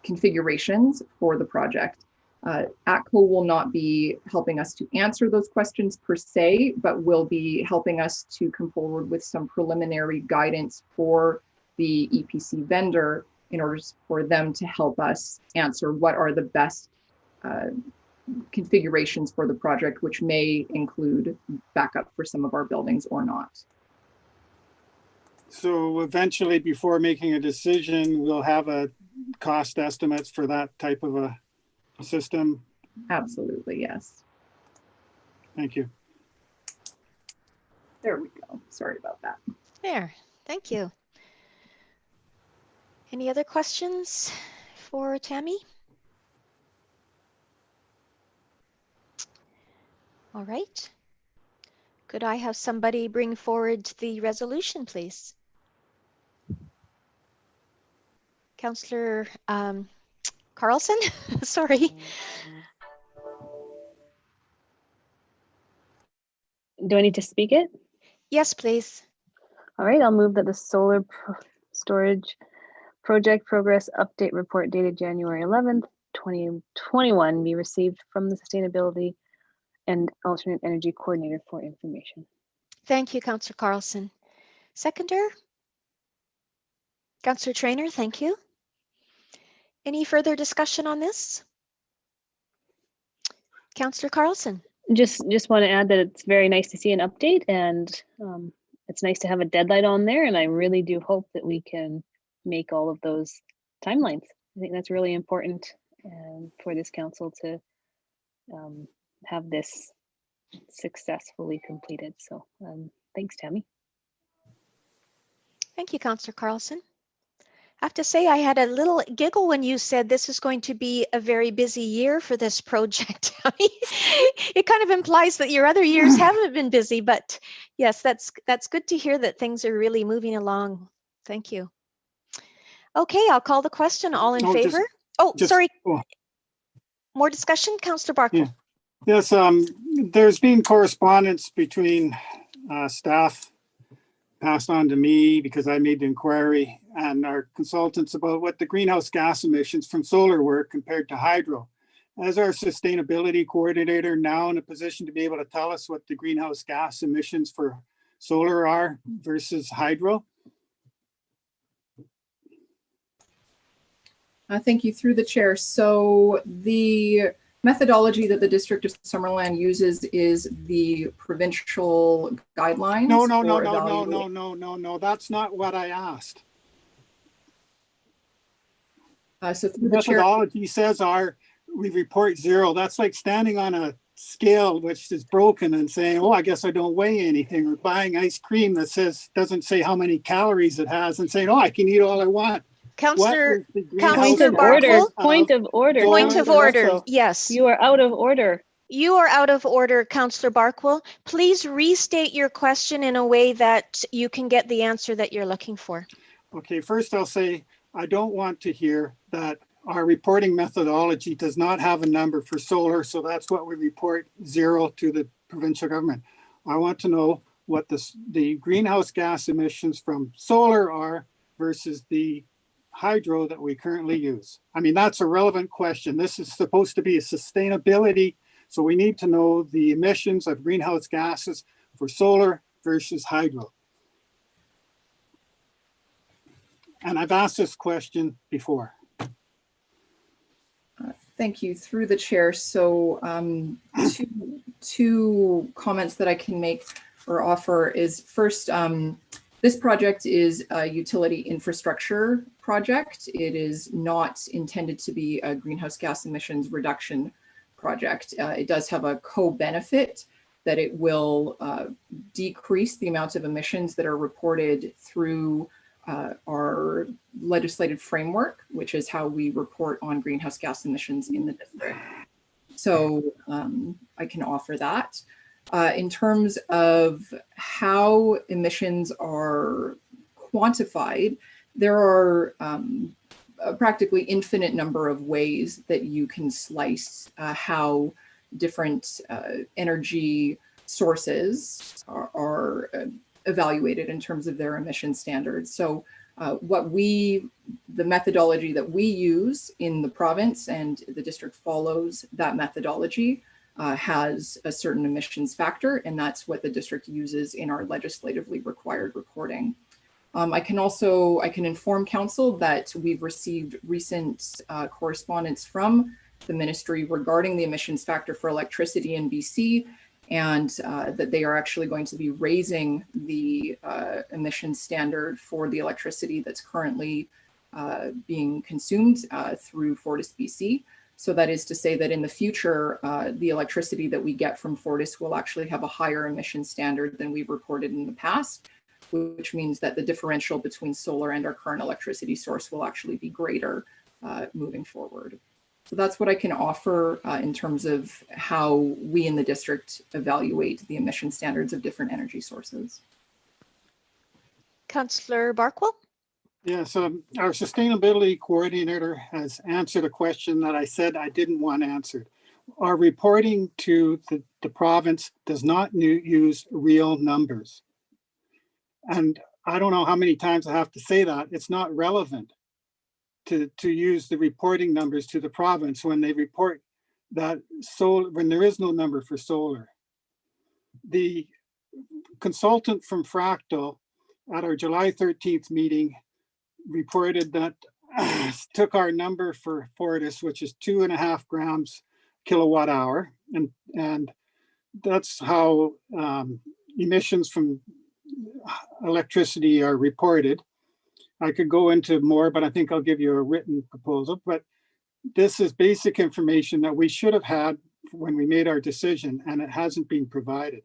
configurations for the project. ATCO will not be helping us to answer those questions per se, but will be helping us to come forward with some preliminary guidance for the EPC vendor in order for them to help us answer what are the best configurations for the project, which may include backup for some of our buildings or not. So eventually, before making a decision, we'll have a cost estimates for that type of a system. Absolutely, yes. Thank you. There we go. Sorry about that. There, thank you. Any other questions for Tammy? All right. Could I have somebody bring forward the resolution, please? Councillor Carlson, sorry. Do I need to speak it? Yes, please. All right, I'll move that the solar storage project progress update report dated January 11th, 2021 be received from the Sustainability and Alternate Energy Coordinator for information. Thank you, Councillor Carlson. Seconder? Councillor Traynor, thank you. Any further discussion on this? Councillor Carlson. Just want to add that it's very nice to see an update, and it's nice to have a deadline on there, and I really do hope that we can make all of those timelines. I think that's really important for this council to have this successfully completed. So thanks, Tammy. Thank you, Councillor Carlson. I have to say I had a little giggle when you said this is going to be a very busy year for this project. It kind of implies that your other years haven't been busy, but yes, that's good to hear that things are really moving along. Thank you. Okay, I'll call the question. All in favor? Sorry. Oh. More discussion, Councillor Barkle. Yeah. Yes, there's been correspondence between staff passed on to me because I made the inquiry and our consultants about what the greenhouse gas emissions from solar were compared to hydro. As our sustainability coordinator now in a position to be able to tell us what the greenhouse gas emissions for solar are versus hydro? Thank you, through the chair. So the methodology that the District of Summerland uses is the provincial guidelines. No. That's not what I asked. So the methodology says we report zero. That's like standing on a scale which is broken and saying, oh, I guess I don't weigh anything, or buying ice cream that doesn't say how many calories it has and saying, oh, I can eat all I want. Councillor Barkle. Point of order. Yes. You are out of order. You are out of order, Councillor Barkwell. Please restate your question in a way that you can get the answer that you're looking for. Okay, first I'll say I don't want to hear that our reporting methodology does not have a number for solar, so that's what we report zero to the provincial government. I want to know what the greenhouse gas emissions from solar are versus the hydro that we currently use. I mean, that's a relevant question. This is supposed to be a sustainability, so we need to know the emissions of greenhouse gases for solar versus hydro. And I've asked this question before. Thank you, through the chair. So two comments that I can make or offer is first, this project is a utility infrastructure project. It is not intended to be a greenhouse gas emissions reduction project. It does have a co-benefit that it will decrease the amount of emissions that are reported through our legislative framework, which is how we report on greenhouse gas emissions in the district. So I can offer that. In terms of how emissions are quantified, there are a practically infinite number of ways that you can slice how different energy sources are evaluated in terms of their emission standards. So the methodology that we use in the province, and the district follows that methodology, has a certain emissions factor, and that's what the district uses in our legislatively required reporting. I can inform council that we've received recent correspondence from the ministry regarding the emissions factor for electricity in BC, and that they are actually going to be raising the emissions standard for the electricity that's currently being consumed through Fortis BC. So that is to say that in the future, the electricity that we get from Fortis will actually have a higher emission standard than we've reported in the past, which means that the differential between solar and our current electricity source will actually be greater moving forward. So that's what I can offer in terms of how we in the district evaluate the emission standards of different energy sources. Councillor Barkwell? Yes, our sustainability coordinator has answered a question that I said I didn't want answered. Our reporting to the province does not use real numbers. And I don't know how many times I have to say that. It's not relevant to use the reporting numbers to the province when they report that when there is no number for solar. The consultant from Fractal at our July 13th meeting reported that took our number for Fortis, which is 2.5 grams kilowatt hour, and that's how emissions from electricity are reported. I could go into more, but I think I'll give you a written proposal. But this is basic information that we should have had when we made our decision, and it hasn't been provided.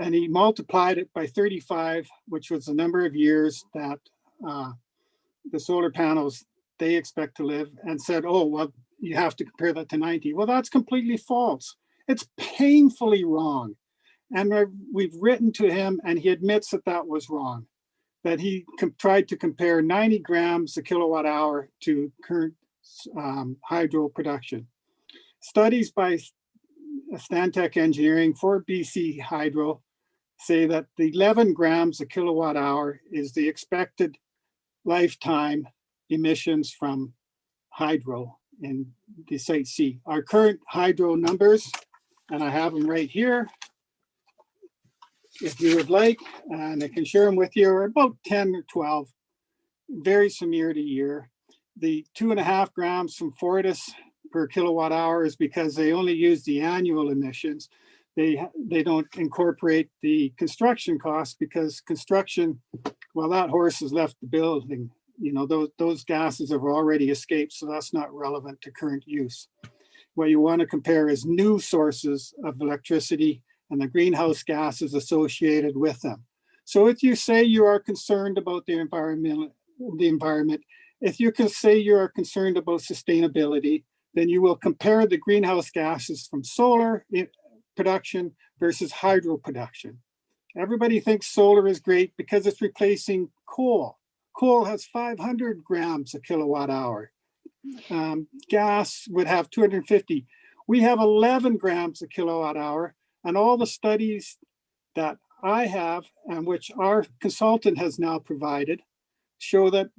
And he multiplied it by 35, which was the number of years that the solar panels they expect to live, and said, oh, well, you have to compare that to 90. Well, that's completely false. It's painfully wrong. And we've written to him, and he admits that that was wrong, that he tried to compare 90 grams a kilowatt hour to current hydro production. Studies by Stantec Engineering for BC Hydro say that the 11 grams a kilowatt hour is the expected lifetime emissions from hydro in the Site C. Our current hydro numbers, and I have them right here, if you would like, and I can share them with you, are about 10 or 12, very similar to year. The 2.5 grams from Fortis per kilowatt hour is because they only use the annual emissions. They don't incorporate the construction costs, because construction, well, that horse has left the building. You know, those gases have already escaped, so that's not relevant to current use. What you want to compare is new sources of electricity and the greenhouse gases associated with them. So if you say you are concerned about the environment, if you can say you are concerned about sustainability, then you will compare the greenhouse gases from solar production versus hydro production. Everybody thinks solar is great because it's replacing coal. Coal has 500 grams a kilowatt hour. Gas would have 250. We have 11 grams a kilowatt hour, and all the studies that I have, and which our consultant has now provided, show that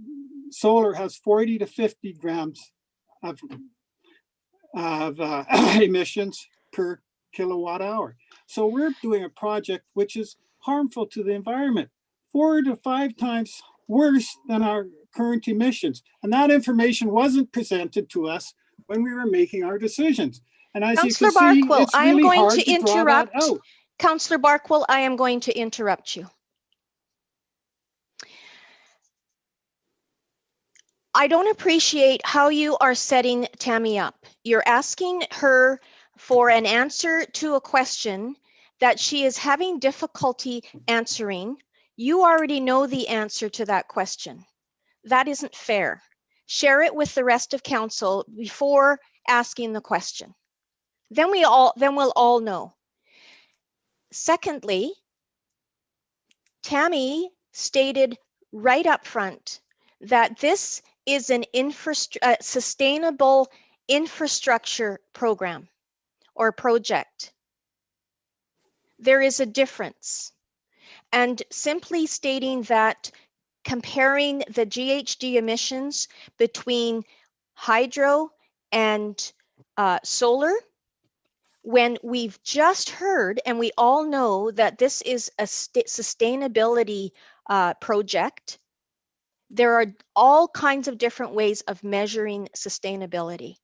solar has 40 to 50 grams of emissions per kilowatt hour. So we're doing a project which is harmful to the environment, 4 to 5 times worse than our current emissions. And that information wasn't presented to us when we were making our decisions. And as Councillor you can see, Barkwell, it's I am really going hard to to draw that interrupt. out. Councillor Barkwell, I am going to interrupt you. I don't appreciate how you are setting Tammy up. You're asking her for an answer to a question that she is having difficulty answering. You already know the answer to that question. That isn't fair. Share it with the rest of council before asking the question. Then we'll all know. Secondly, Tammy stated right up front that this is an sustainable infrastructure program or project. There is a difference. and simply stating that comparing the GHG emissions between hydro and solar, when we've just heard, and we all know that this is a sustainability project, there are all kinds of different ways of measuring sustainability.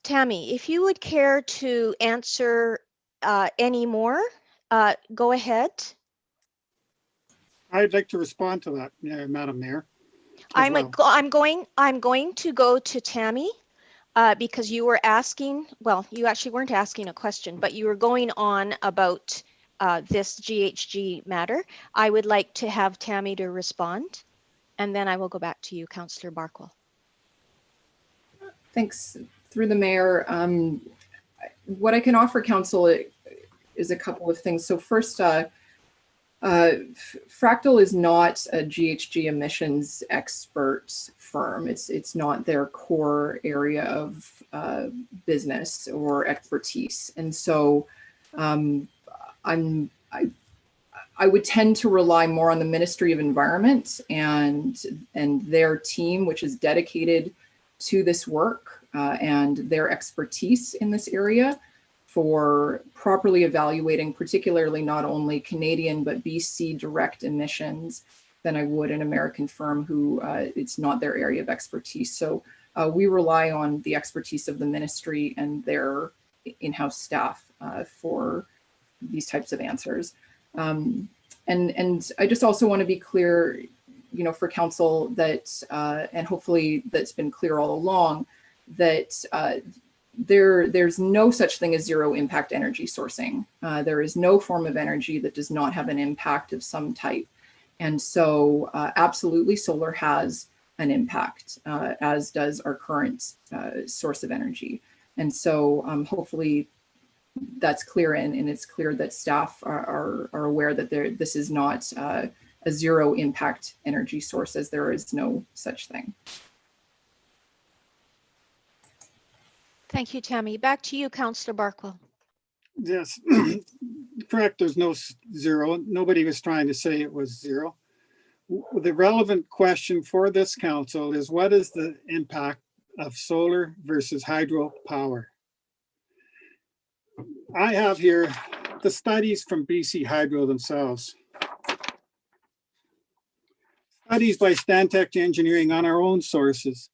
Tammy, if you would care to answer any more, go ahead. I'd like to respond to that, Madam Mayor. I'm going to go to Tammy because you were asking, well, you actually weren't asking a question, but you were going on about this GHG matter. I would like to have Tammy to respond, and then I will go back to you, Councillor Barkwell. Thanks. Through the mayor, what I can offer council is a couple of things. So first, Fractal is not a GHG emissions expert firm. It's not their core area of business or expertise, and so I would tend to rely more on the Ministry of Environment and their team, which is dedicated to this work and their expertise in this area for properly evaluating, particularly not only Canadian, but BC direct emissions than I would an American firm who it's not their area of expertise. So we rely on the expertise of the ministry and their in-house staff for these types of answers. And I just also want to be clear, you know, for council that, and hopefully that's been clear all along, that there's no such thing as zero impact energy sourcing. There is no form of energy that does not have an impact of some type. And so absolutely solar has an impact, as does our current source of energy. And so hopefully that's clear, and it's clear that staff are aware that this is not a zero impact energy source, as there is no such thing. Thank you, Tammy. Back to you, Councillor Barkwell. Yes, correct. There's no zero. Nobody was trying to say it was zero. The relevant question for this council is, what is the impact of solar versus hydro power? I have here the studies from BC Hydro themselves. Studies by Stantec Engineering on our own sources.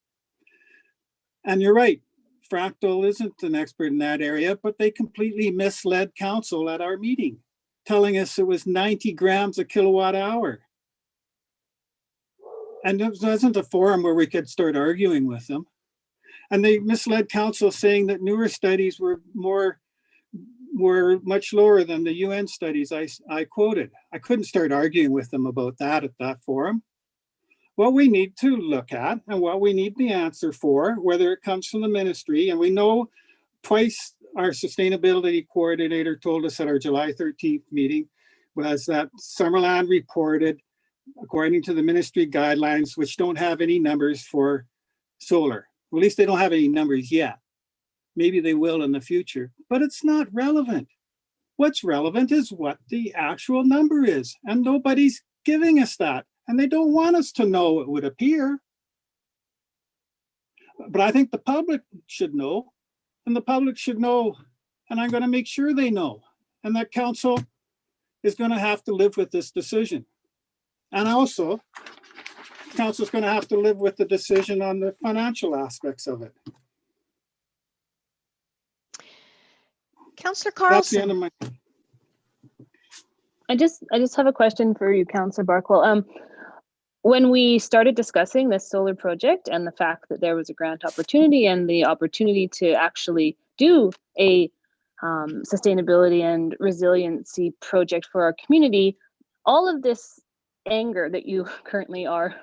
And you're right, Fractal isn't an expert in that area, but they completely misled council at our meeting, telling us it was 90 grams a kilowatt hour. And it wasn't a forum where we could start arguing with them. And they misled council, saying that newer studies were much lower than the UN studies I quoted. I couldn't start arguing with them about that at that forum. What we need to look at, and what we need the answer for, whether it comes from the ministry, and we know twice our sustainability coordinator told us at our July 13th meeting, was that Summerland reported, according to the ministry guidelines, which don't have any numbers for solar. Well, at least they don't have any numbers yet. Maybe they will in the future, but it's not relevant. What's relevant is what the actual number is, and nobody's giving us that. And they don't want us to know, it would appear. But I think the public should know, and the public should know, and I'm going to make sure they know, and that council is going to have to live with this decision. And also, council is going to have to live with the decision on the financial aspects of it. Councillor Carlson. That's the end of my... I just have a question for you, Councillor Barkwell. When we started discussing this solar project and the fact that there was a grant opportunity and the opportunity to actually do a sustainability and resiliency project for our community, all of this anger that you currently are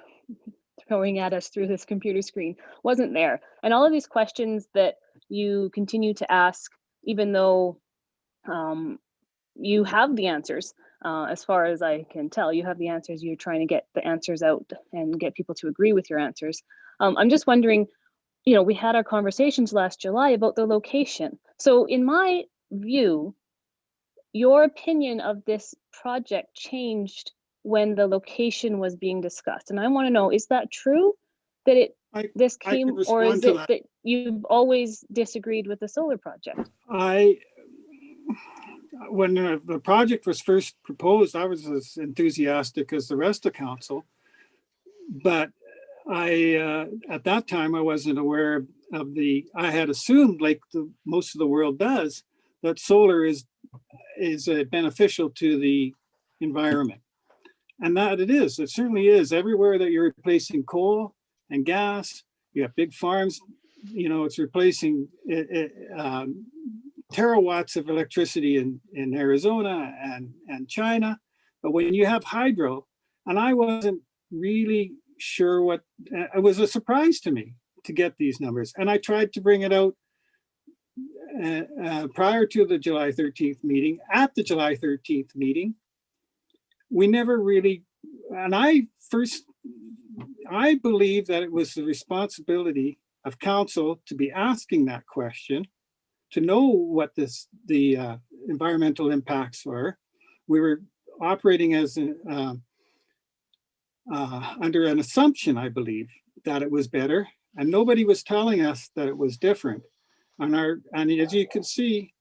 throwing at us through this computer screen wasn't there. And all of these questions that you continue to ask, even though you have the answers, as far as I can tell, you have the answers. You're trying to get the answers out and get people to agree with your answers. I'm just wondering, you know, we had our conversations last July about the location. So in my view, your opinion of this project changed when the location was being discussed. And I want to know, is that true that this I came, could or respond is to it that. that you've always disagreed with the solar project? When the project was first proposed, I was as enthusiastic as the rest of council, but at that time, I wasn't aware of I had assumed, like most of the world does, that solar is beneficial to the environment. And that it certainly is. Everywhere that you're replacing coal and gas, you have big farms, it's replacing terawatts of electricity in Arizona and China. But when you have hydro, and I wasn't really sure it was a surprise to me to get these numbers. And I tried to bring it out prior to the July 13th meeting. At the July 13th meeting, we never really, and I believe that it was the responsibility of council to be asking that question, to know what the environmental impacts were. We were operating as under an assumption, I believe, that it was better, and nobody was telling us that it was different. And as you can see,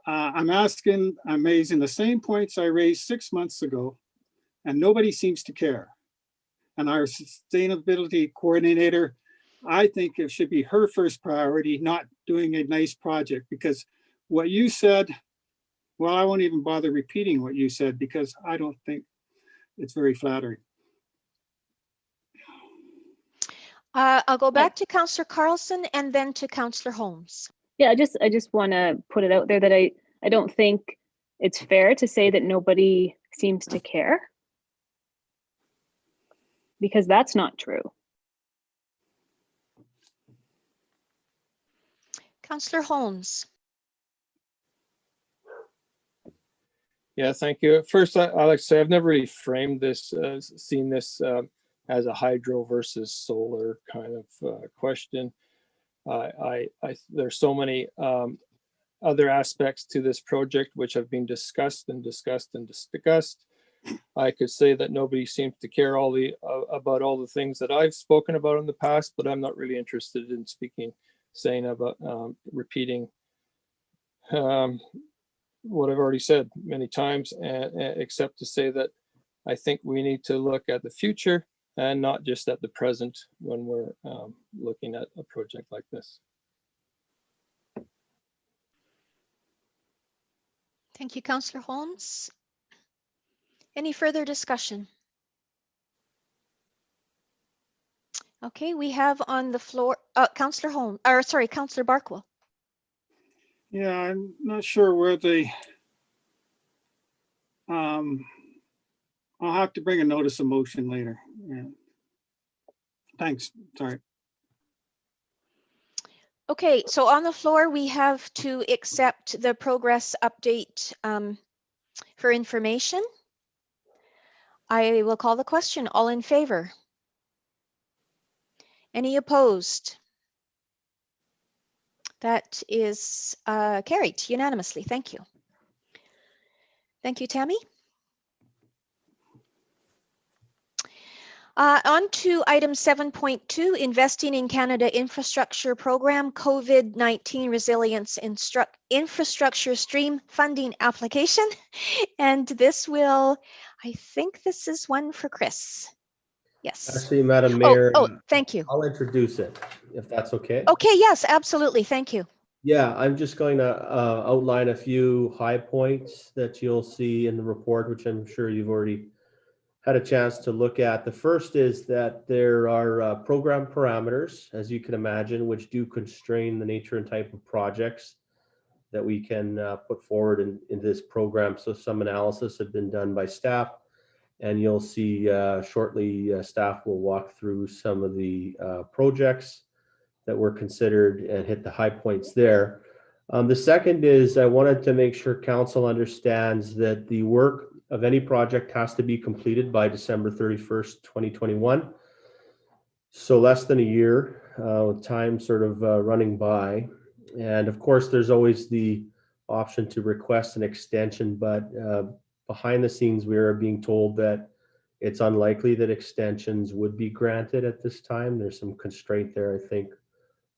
I'm raising the same points I raised 6 months ago, and nobody seems to care. And our sustainability coordinator, I think it should be her first priority, not doing a nice project, because what you said, well, I won't even bother repeating what you said because I don't think it's very flattering. I'll go back to Councillor Carlson and then to Councillor Holmes. Yeah, I just want to put it out there that I don't think it's fair to say that nobody seems to care, because that's not true. Councillor Holmes. Yeah, thank you. First, I like to say I've never really framed this, seen this as a hydro versus solar kind of question. There's so many other aspects to this project which have been discussed and discussed and discussed. I could say that nobody seems to care about all the things that I've spoken about in the past, but I'm not really interested in saying about repeating what I've already said many times, except to say that I think we need to look at the future and not just at the present when we're looking at a project like this. Thank you, Councillor Holmes. Any further discussion? Okay, we have on the floor, Councillor Holmes, or sorry, Councillor Barkwell. Yeah, I'm not sure where I'll have to bring a notice of motion later. Yeah. Thanks, sorry. Okay, so on the floor, we have to accept the progress update for information. I will call the question. All in favor? Any opposed? That is carried unanimously. Thank you. Thank you, Tammy. On to item 7.2, Investing in Canada Infrastructure Program, COVID-19 Resilience Infrastructure Stream Funding Application. And this will, I think this is one for Chris. Yes. Actually, Madam Mayor. Thank you. I'll introduce it, if that's okay. Okay, yes, absolutely. Thank you. Yeah, I'm just going to outline a few high points that you'll see in the report, which I'm sure you've already had a chance to look at. The first is that there are program parameters, as you can imagine, which do constrain the nature and type of projects that we can put forward in this program. So some analysis have been done by staff, and you'll see shortly staff will walk through some of the projects that were considered and hit the high points there. The second is I wanted to make sure council understands that the work of any project has to be completed by December 31st, 2021. So less than a year, time sort of running by. And of course, there's always the option to request an extension, but behind the scenes, we are being told that it's unlikely that extensions would be granted at this time. There's some constraint there, I think,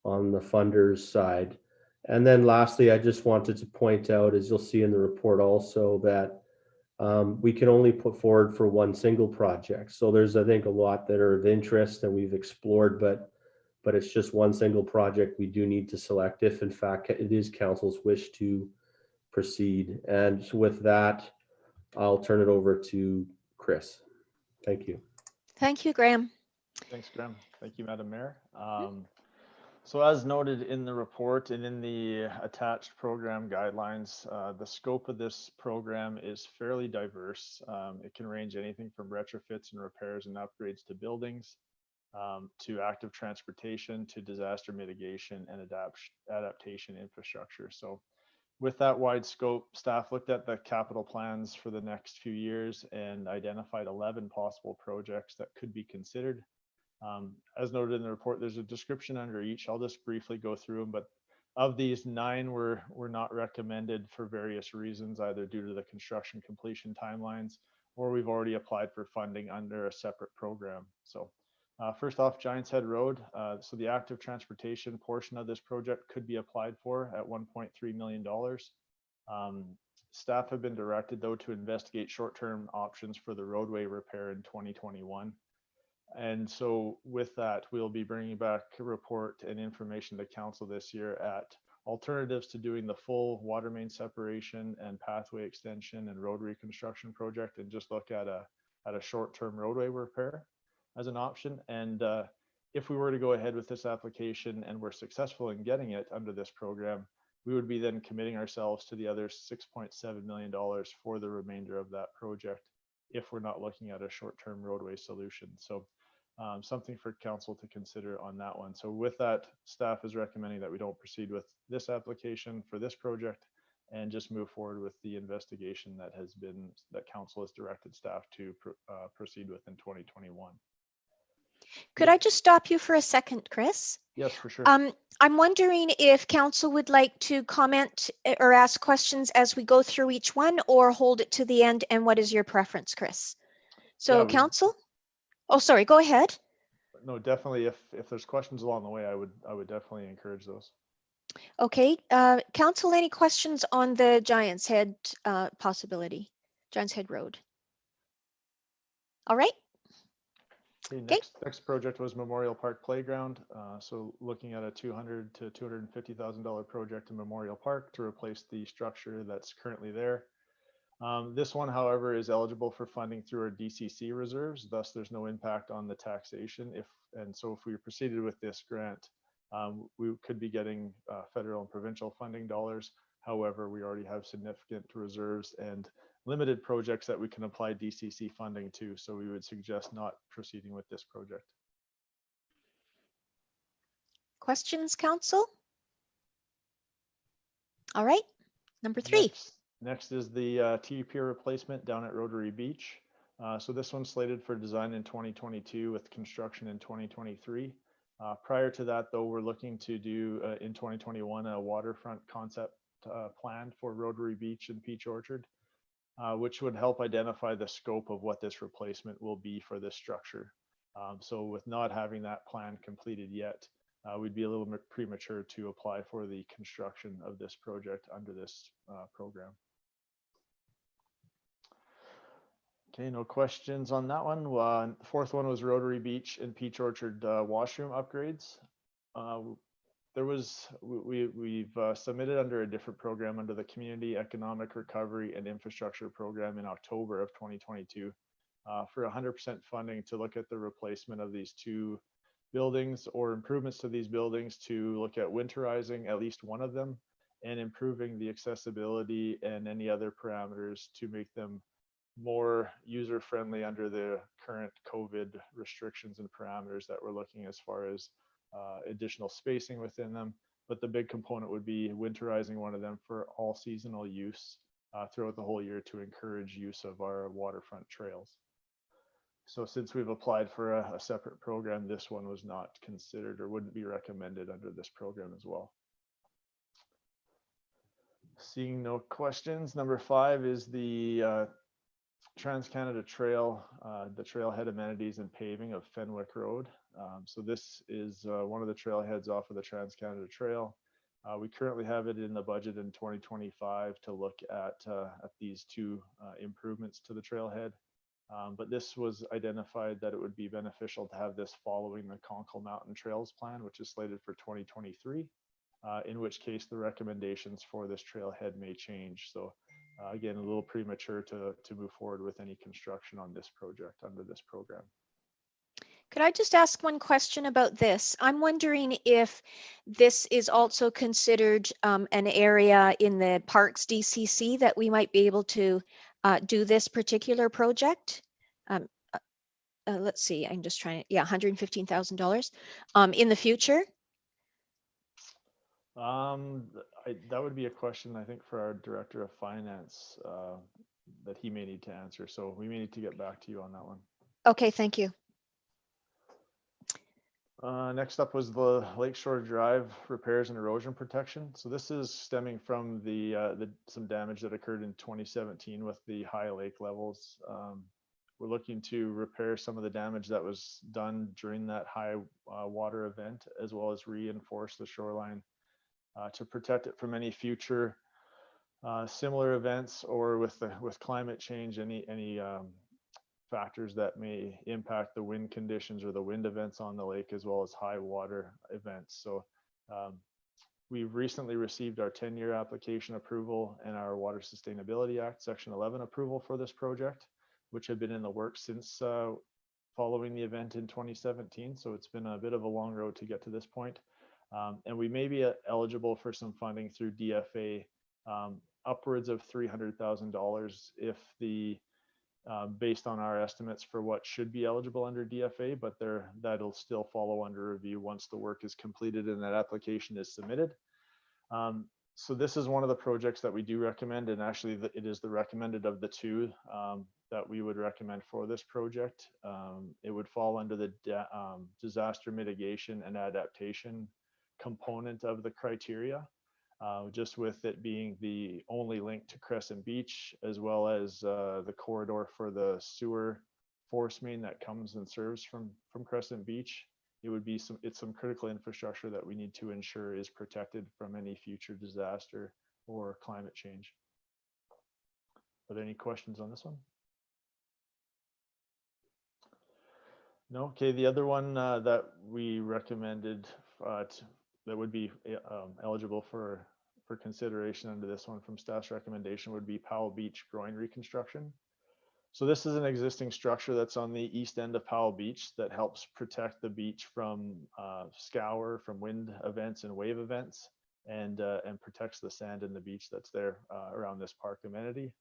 on the funders' side. And then lastly, I just wanted to point out, as you'll see in the report also, that we can only put forward for one single project. So there's, I think, a lot that are of interest and we've explored, but it's just one single project we do need to select if, in fact, it is council's wish to proceed. And so with that, I'll turn it over to Chris. Thank you. Thank you, Graham. Thanks, Graham. Thank you, Madam Mayor. So as noted in the report and in the attached program guidelines, the scope of this program is fairly diverse. It can range anything from retrofits and repairs and upgrades to buildings, to active transportation, to disaster mitigation and adaptation infrastructure. So with that wide scope, staff looked at the capital plans for the next few years and identified 11 possible projects that could be considered. As noted in the report, there's a description under each. I'll just briefly go through them, but of these, 9 were not recommended for various reasons, either due to the construction completion timelines, or we've already applied for funding under a separate program. So first off, Giants Head Road. So the active transportation portion of this project could be applied for at $1.3 million. Staff have been directed, though, to investigate short-term options for the roadway repair in 2021. And so with that, we'll be bringing back a report and information to council this year at alternatives to doing the full water main separation and pathway extension and road reconstruction project, and just look at a short-term roadway repair as an option. And if we were to go ahead with this application and we're successful in getting it under this program, we would be then committing ourselves to the other $6.7 million for the remainder of that project if we're not looking at a short-term roadway solution. So something for council to consider on that one. So with that, staff is recommending that we don't proceed with this application for this project and just move forward with the investigation that council has directed staff to proceed with in 2021. Could I just stop you for a second, Chris? Yes, for sure. I'm wondering if council would like to comment or ask questions as we go through each one, or hold it to the end, and what is your preference, Chris? So Yeah, council? Oh, sorry, go ahead. No, definitely. If there's questions along the way, I would definitely encourage those. Okay, council, any questions on the Giants Head possibility, Giants Head Road? All right. Okay, next project was Memorial Park Playground. So looking at a $200,000 to $250,000 project in Memorial Park to replace the structure that's currently there. This one, however, is eligible for funding through our DCC reserves. Thus, there's no impact on the taxation. So if we proceeded with this grant, we could be getting federal and provincial funding dollars. However, we already have significant reserves and limited projects that we can apply DCC funding to. So we would suggest not proceeding with this project. Questions, council? All right, number 3. Next is the T-pier replacement down at Rotary Beach. So this one's slated for design in 2022 with construction in 2023. Prior to that, though, we're looking to do in 2021 a waterfront concept plan for Rotary Beach and Peach Orchard, which would help identify the scope of what this replacement will be for this structure. So with not having that plan completed yet, we'd be a little bit premature to apply for the construction of this project under this program. Okay, no questions on that one. The fourth one was Rotary Beach and Peach Orchard washroom upgrades. We've submitted under a different program under the Community Economic Recovery and Infrastructure Program in October of 2022 for 100% funding to look at the replacement of these 2 buildings or improvements to these buildings, to look at winterizing at least one of them and improving the accessibility and any other parameters to make them more user-friendly under the current COVID restrictions and parameters that we're looking as far as additional spacing within them. But the big component would be winterizing one of them for all seasonal use throughout the whole year to encourage use of our waterfront trails. So since we've applied for a separate program, this one was not considered or wouldn't be recommended under this program as well. Seeing no questions, number 5 is the Trans-Canada Trail, the trailhead amenities and paving of Fenwick Road. So this is one of the trailheads off of the Trans-Canada Trail. We currently have it in the budget in 2025 to look at these 2 improvements to the trailhead. But this was identified that it would be beneficial to have this following the Conkle Mountain Trails Plan, which is slated for 2023, in which case the recommendations for this trailhead may change. So again, a little premature to move forward with any construction on this project under this program. Could I just ask one question about this? I'm wondering if this is also considered an area in the Parks DCC that we might be able to do this particular project. Let's see, I'm just trying to, yeah, $115,000 in the future. That would be a question, I think, for our Director of Finance that he may need to answer. So we may need to get back to you on that one. Okay, thank you. Next up was the Lakeshore Drive repairs and erosion protection. So this is stemming from some damage that occurred in 2017 with the high lake levels. We're looking to repair some of the damage that was done during that high water event, as well as reinforce the shoreline to protect it from any future similar events, or with climate change, any factors that may impact the wind conditions or the wind events on the lake, as well as high water events. So we've recently received our 10-year application approval and our Water Sustainability Act Section 11 approval for this project, which had been in the works since following the event in 2017. So it's been a bit of a long road to get to this point. And we may be eligible for some funding through DFA, upwards of $300,000 if based on our estimates for what should be eligible under DFA, but that'll still follow under review once the work is completed and that application is submitted. So this is one of the projects that we do recommend, and actually it is the recommended of the 2 that we would recommend for this project. It would fall under the disaster mitigation and adaptation component of the criteria. Just with it being the only link to Crescent Beach, as well as the corridor for the sewer force main that comes and serves from Crescent Beach. It would be some critical infrastructure that we need to ensure is protected from any future disaster or climate change. Are there any questions on this one? No. Okay. The other one that we recommended that would be eligible for consideration under this one from staff's recommendation would be Powell Beach groin reconstruction. So this is an existing structure that's on the east end of Powell Beach that helps protect the beach from scour, from wind events and wave events, and protects the sand in the beach that's there around this park amenity.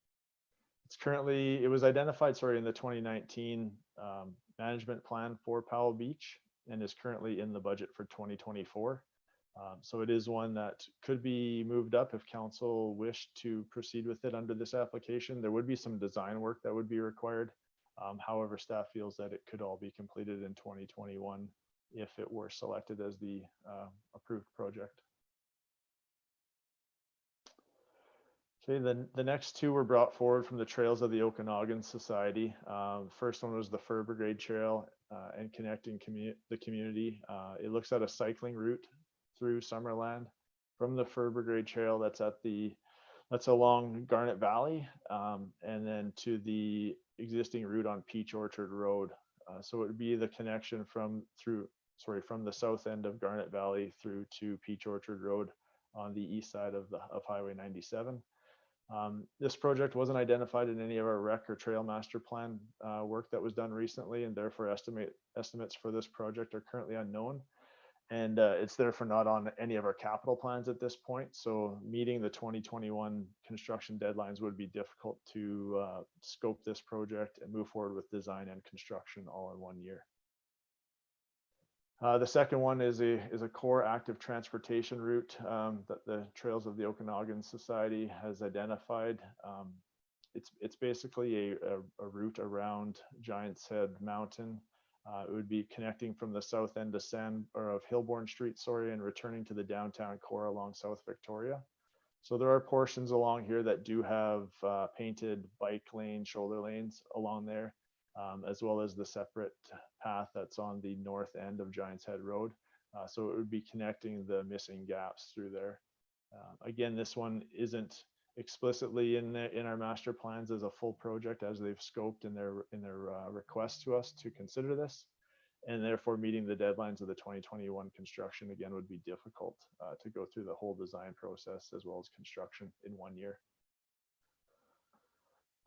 It was identified, in the 2019 management plan for Powell Beach, and is currently in the budget for 2024. So it is one that could be moved up if council wished to proceed with it under this application. There would be some design work that would be required. However, staff feels that it could all be completed in 2021 if it were selected as the approved project. Okay, the next 2 were brought forward from the Trails of the Okanagan Society. The first one was the Fur Brigade Trail and connecting the community. It looks at a cycling route through Summerland from the Fur Brigade Trail that's along Garnet Valley, and then to the existing route on Peach Orchard Road. So it would be the connection from the south end of Garnet Valley through to Peach Orchard Road on the east side of Highway 97. This project wasn't identified in any of our rec or trail master plan work that was done recently, and therefore estimates for this project are currently unknown. And it's therefore not on any of our capital plans at this point. So meeting the 2021 construction deadlines would be difficult to scope this project and move forward with design and construction all in 1 year. The second one is a core active transportation route that the Trails of the Okanagan Society has identified. It's basically a route around Giant's Head Mountain. It would be connecting from the south end of Hillborn Street, and returning to the downtown core along South Victoria. So there are portions along here that do have painted bike lane, shoulder lanes along there, as well as the separate path that's on the north end of Giants Head Road. So it would be connecting the missing gaps through there. Again, this one isn't explicitly in our master plans as a full project, as they've scoped in their request to us to consider this, and therefore meeting the deadlines of the 2021 construction again would be difficult to go through the whole design process as well as construction in 1 year.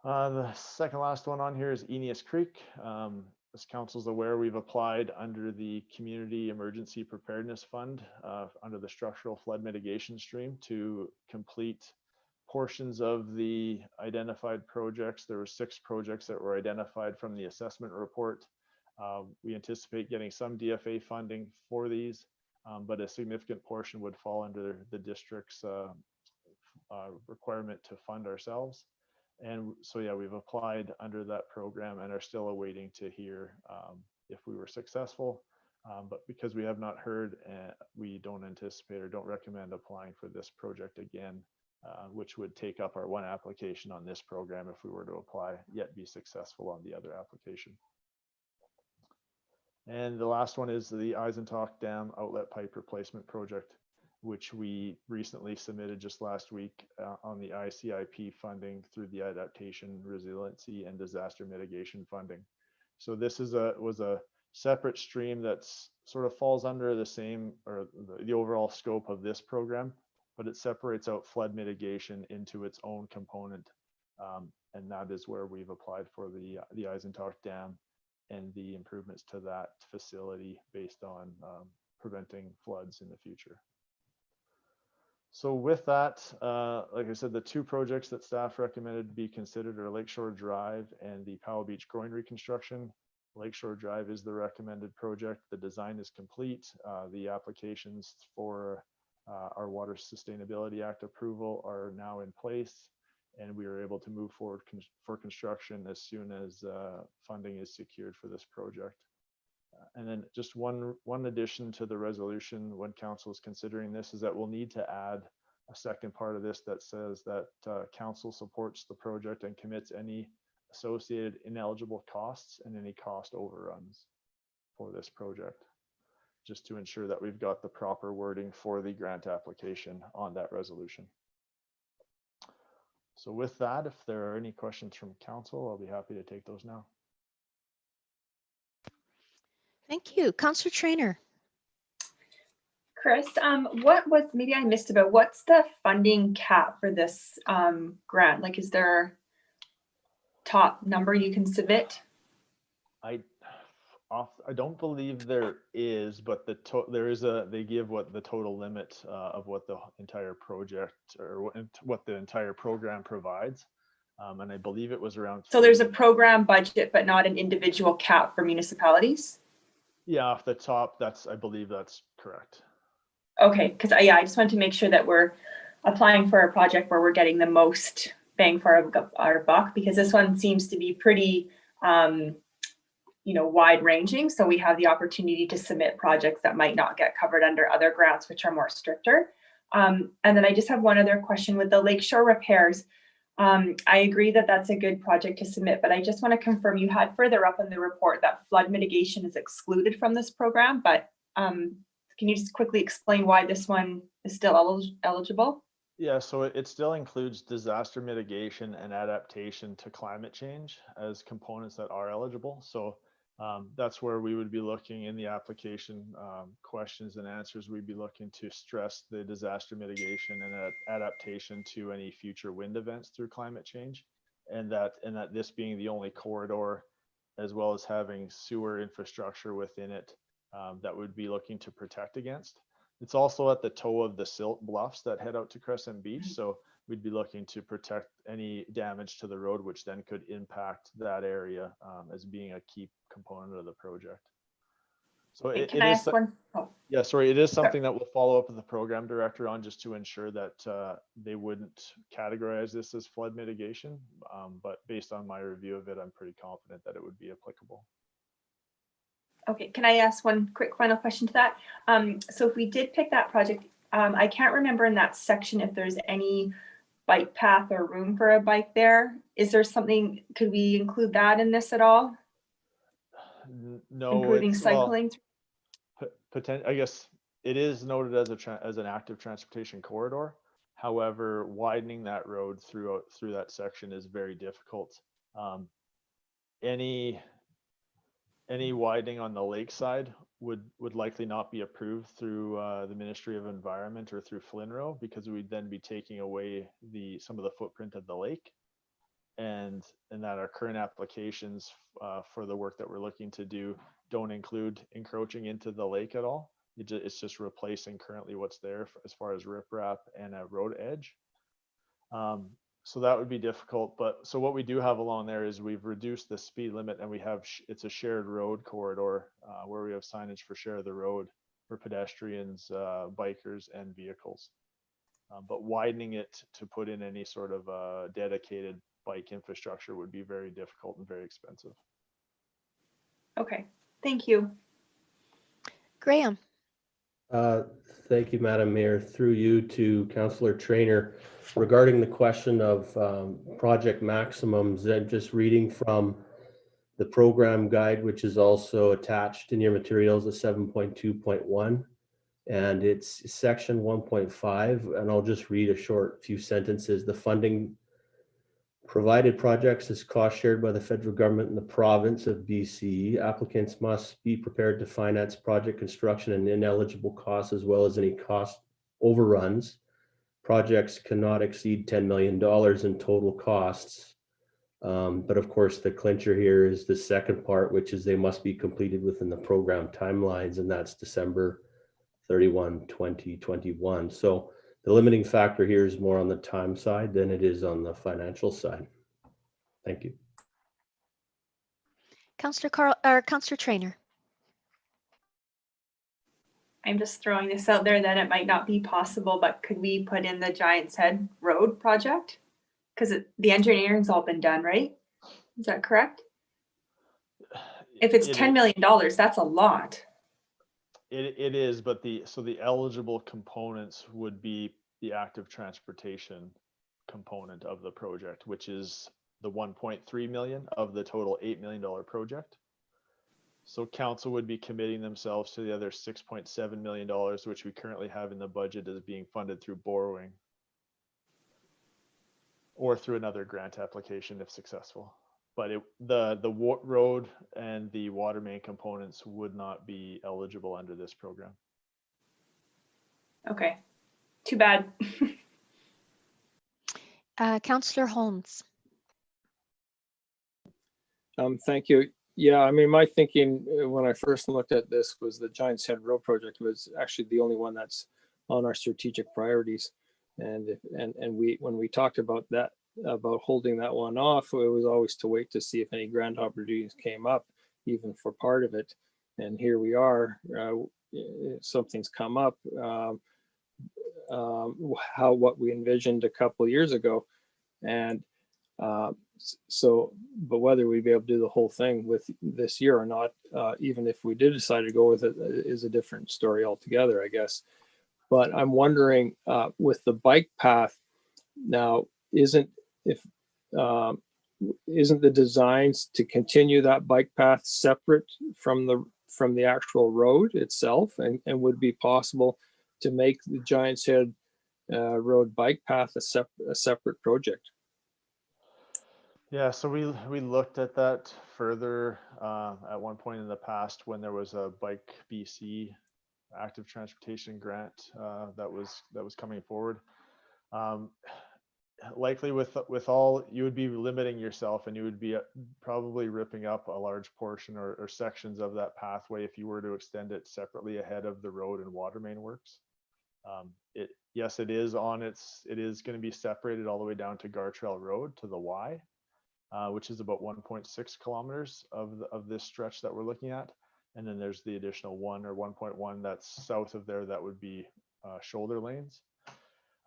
The second last one on here is Eneas Creek. As council's aware, we've applied under the Community Emergency Preparedness Fund under the structural flood mitigation stream to complete portions of the identified projects. There were 6 projects that were identified from the assessment report. We anticipate getting some DFA funding for these, but a significant portion would fall under the district's requirement to fund ourselves. And so, yeah, we've applied under that program and are still awaiting to hear if we were successful. But because we have not heard, we don't anticipate or don't recommend applying for this project again, which would take up our one application on this program if we were to apply, yet be successful on the other application. And the last one is the Eisentalk Dam Outlet Pipe Replacement Project, which we recently submitted just last week on the ICIP funding through the Adaptation, Resiliency, and Disaster Mitigation funding. So this is was a separate stream that's sort of falls under the same or the overall scope of this program, but it separates out flood mitigation into its own component. And that is where we've applied for the Eisentalk Dam and the improvements to that facility based on preventing floods in the future. So with that, like I said, the 2 projects that staff recommended be considered are Lakeshore Drive and the Powell Beach Groin reconstruction. Lakeshore Drive is the recommended project. The design is complete. The applications for our Water Sustainability Act approval are now in place, and we are able to move forward for construction as soon as funding is secured for this project. And then just one addition to the resolution when council is considering this is that we'll need to add a second part of this that says that council supports the project and commits any associated ineligible costs and any cost overruns for this project, just to ensure that we've got the proper wording for the grant application on that resolution. So with that, if there are any questions from council, I'll be happy to take those now. Thank you. Councillor Traynor. Chris, what was, maybe I missed about, what's the funding cap for this grant? Like, is there a top number you can submit? I don't believe there is, but there is they give what the total limit of what the entire project or what the entire program provides. And I believe it was around. So there's a program budget, but not an individual cap for municipalities? Yeah, off the top, I believe that's correct. Okay, because I just wanted to make sure that we're applying for a project where we're getting the most bang for our buck, because this one seems to be pretty, wide ranging. So we have the opportunity to submit projects that might not get covered under other grants, which are more stricter. And then I just have one other question with the lakeshore repairs. I agree that that's a good project to submit, but I just want to confirm you had further up in the report that flood mitigation is excluded from this program, but can you just quickly explain why this one is still eligible? Yeah, so it still includes disaster mitigation and adaptation to climate change as components that are eligible. So that's where we would be looking in the application questions and answers. We'd be looking to stress the disaster mitigation and adaptation to any future wind events through climate change, and that this being the only corridor, as well as having sewer infrastructure within it, that would be looking to protect against. It's also at the toe of the silt bluffs that head out to Crescent Beach, so we'd be looking to protect any damage to the road, which then could impact that area as being a key component of the project. So it is something that we'll follow up with the program director on, just to ensure that they wouldn't categorize this as flood mitigation. But based on my review of it, I'm pretty confident that it would be applicable. Okay, can I ask one quick final question to that? So if we did pick that project I can't remember in that section if there's any bike path or room for a bike there. Is there something, could we include that in this at all? No, Improving it's, well, cycling? I guess it is noted as an active transportation corridor. However, widening that road through that section is very difficult. Any widening on the lakeside would likely not be approved through the Ministry of Environment or through FLNRO, because we'd then be taking away some of the footprint of the lake, and that our current applications for the work that we're looking to do don't include encroaching into the lake at all. It's just replacing currently what's there as far as riprap and a road edge. So that would be difficult. But so what we do have along there is we've reduced the speed limit, and we have it's a shared road corridor where we have signage for share of the road for pedestrians, bikers, and vehicles. But widening it to put in any sort of dedicated bike infrastructure would be very difficult and very expensive. Okay, thank you. Graham. Thank you, Madam Mayor. Through you to Councillor Trainer. Regarding the question of project maximums, I'm just reading from the program guide, which is also attached in your materials at 7.2.1, and it's section 1.5, and I'll just read a short few sentences. The funding provided projects is cost shared by the federal government and the province of BC. Applicants must be prepared to finance project construction and ineligible costs as well as any cost overruns. Projects cannot exceed $10 million in total costs. But of course, the clincher here is the second part, which is they must be completed within the program timelines, and that's December 31, 2021. So the limiting factor here is more on the time side than it is on the financial side. Thank you. Councillor Trainer. I'm just throwing this out there that it might not be possible, but could we put in the Giant's Head Road project? Because the engineering's all been done, right? Is that correct? If it's $10 million, that's a lot. It is, but the eligible components would be the active transportation component of the project, which is the 1.3 million of the total $8 million project. So council would be committing themselves to the other $6.7 million, which we currently have in the budget as being funded through borrowing or through another grant application if successful. But the road and the water main components would not be eligible under this program. Okay, too bad. Councillor Holmes. Thank you. Yeah, I mean, my thinking when I first looked at this was the Giant's Head Road project was actually the only one that's on our strategic priorities. And when we talked about that, about holding that one off, it was always to wait to see if any grant opportunities came up, even for part of it. And here we are, something's come up, what we envisioned a couple of years ago. And but whether we'd be able to do the whole thing with this year or not, even if we did decide to go with it, is a different story altogether, I guess. But I'm wondering, with the bike path now, isn't the designs to continue that bike path separate from the actual road itself, and would it be possible to make the Giant's Head Road bike path a separate project? Yeah, so we looked at that further at one point in the past when there was a Bike BC active transportation grant that was coming forward. Likely with all, you would be limiting yourself, and you would be probably ripping up a large portion or sections of that pathway if you were to extend it separately ahead of the road and water main works. Yes, it is going to be separated all the way down to Gartrell Road to the Y. Which is about 1.6 kilometers of this stretch that we're looking at. And then there's the additional 1 or 1.1 that's south of there that would be shoulder lanes.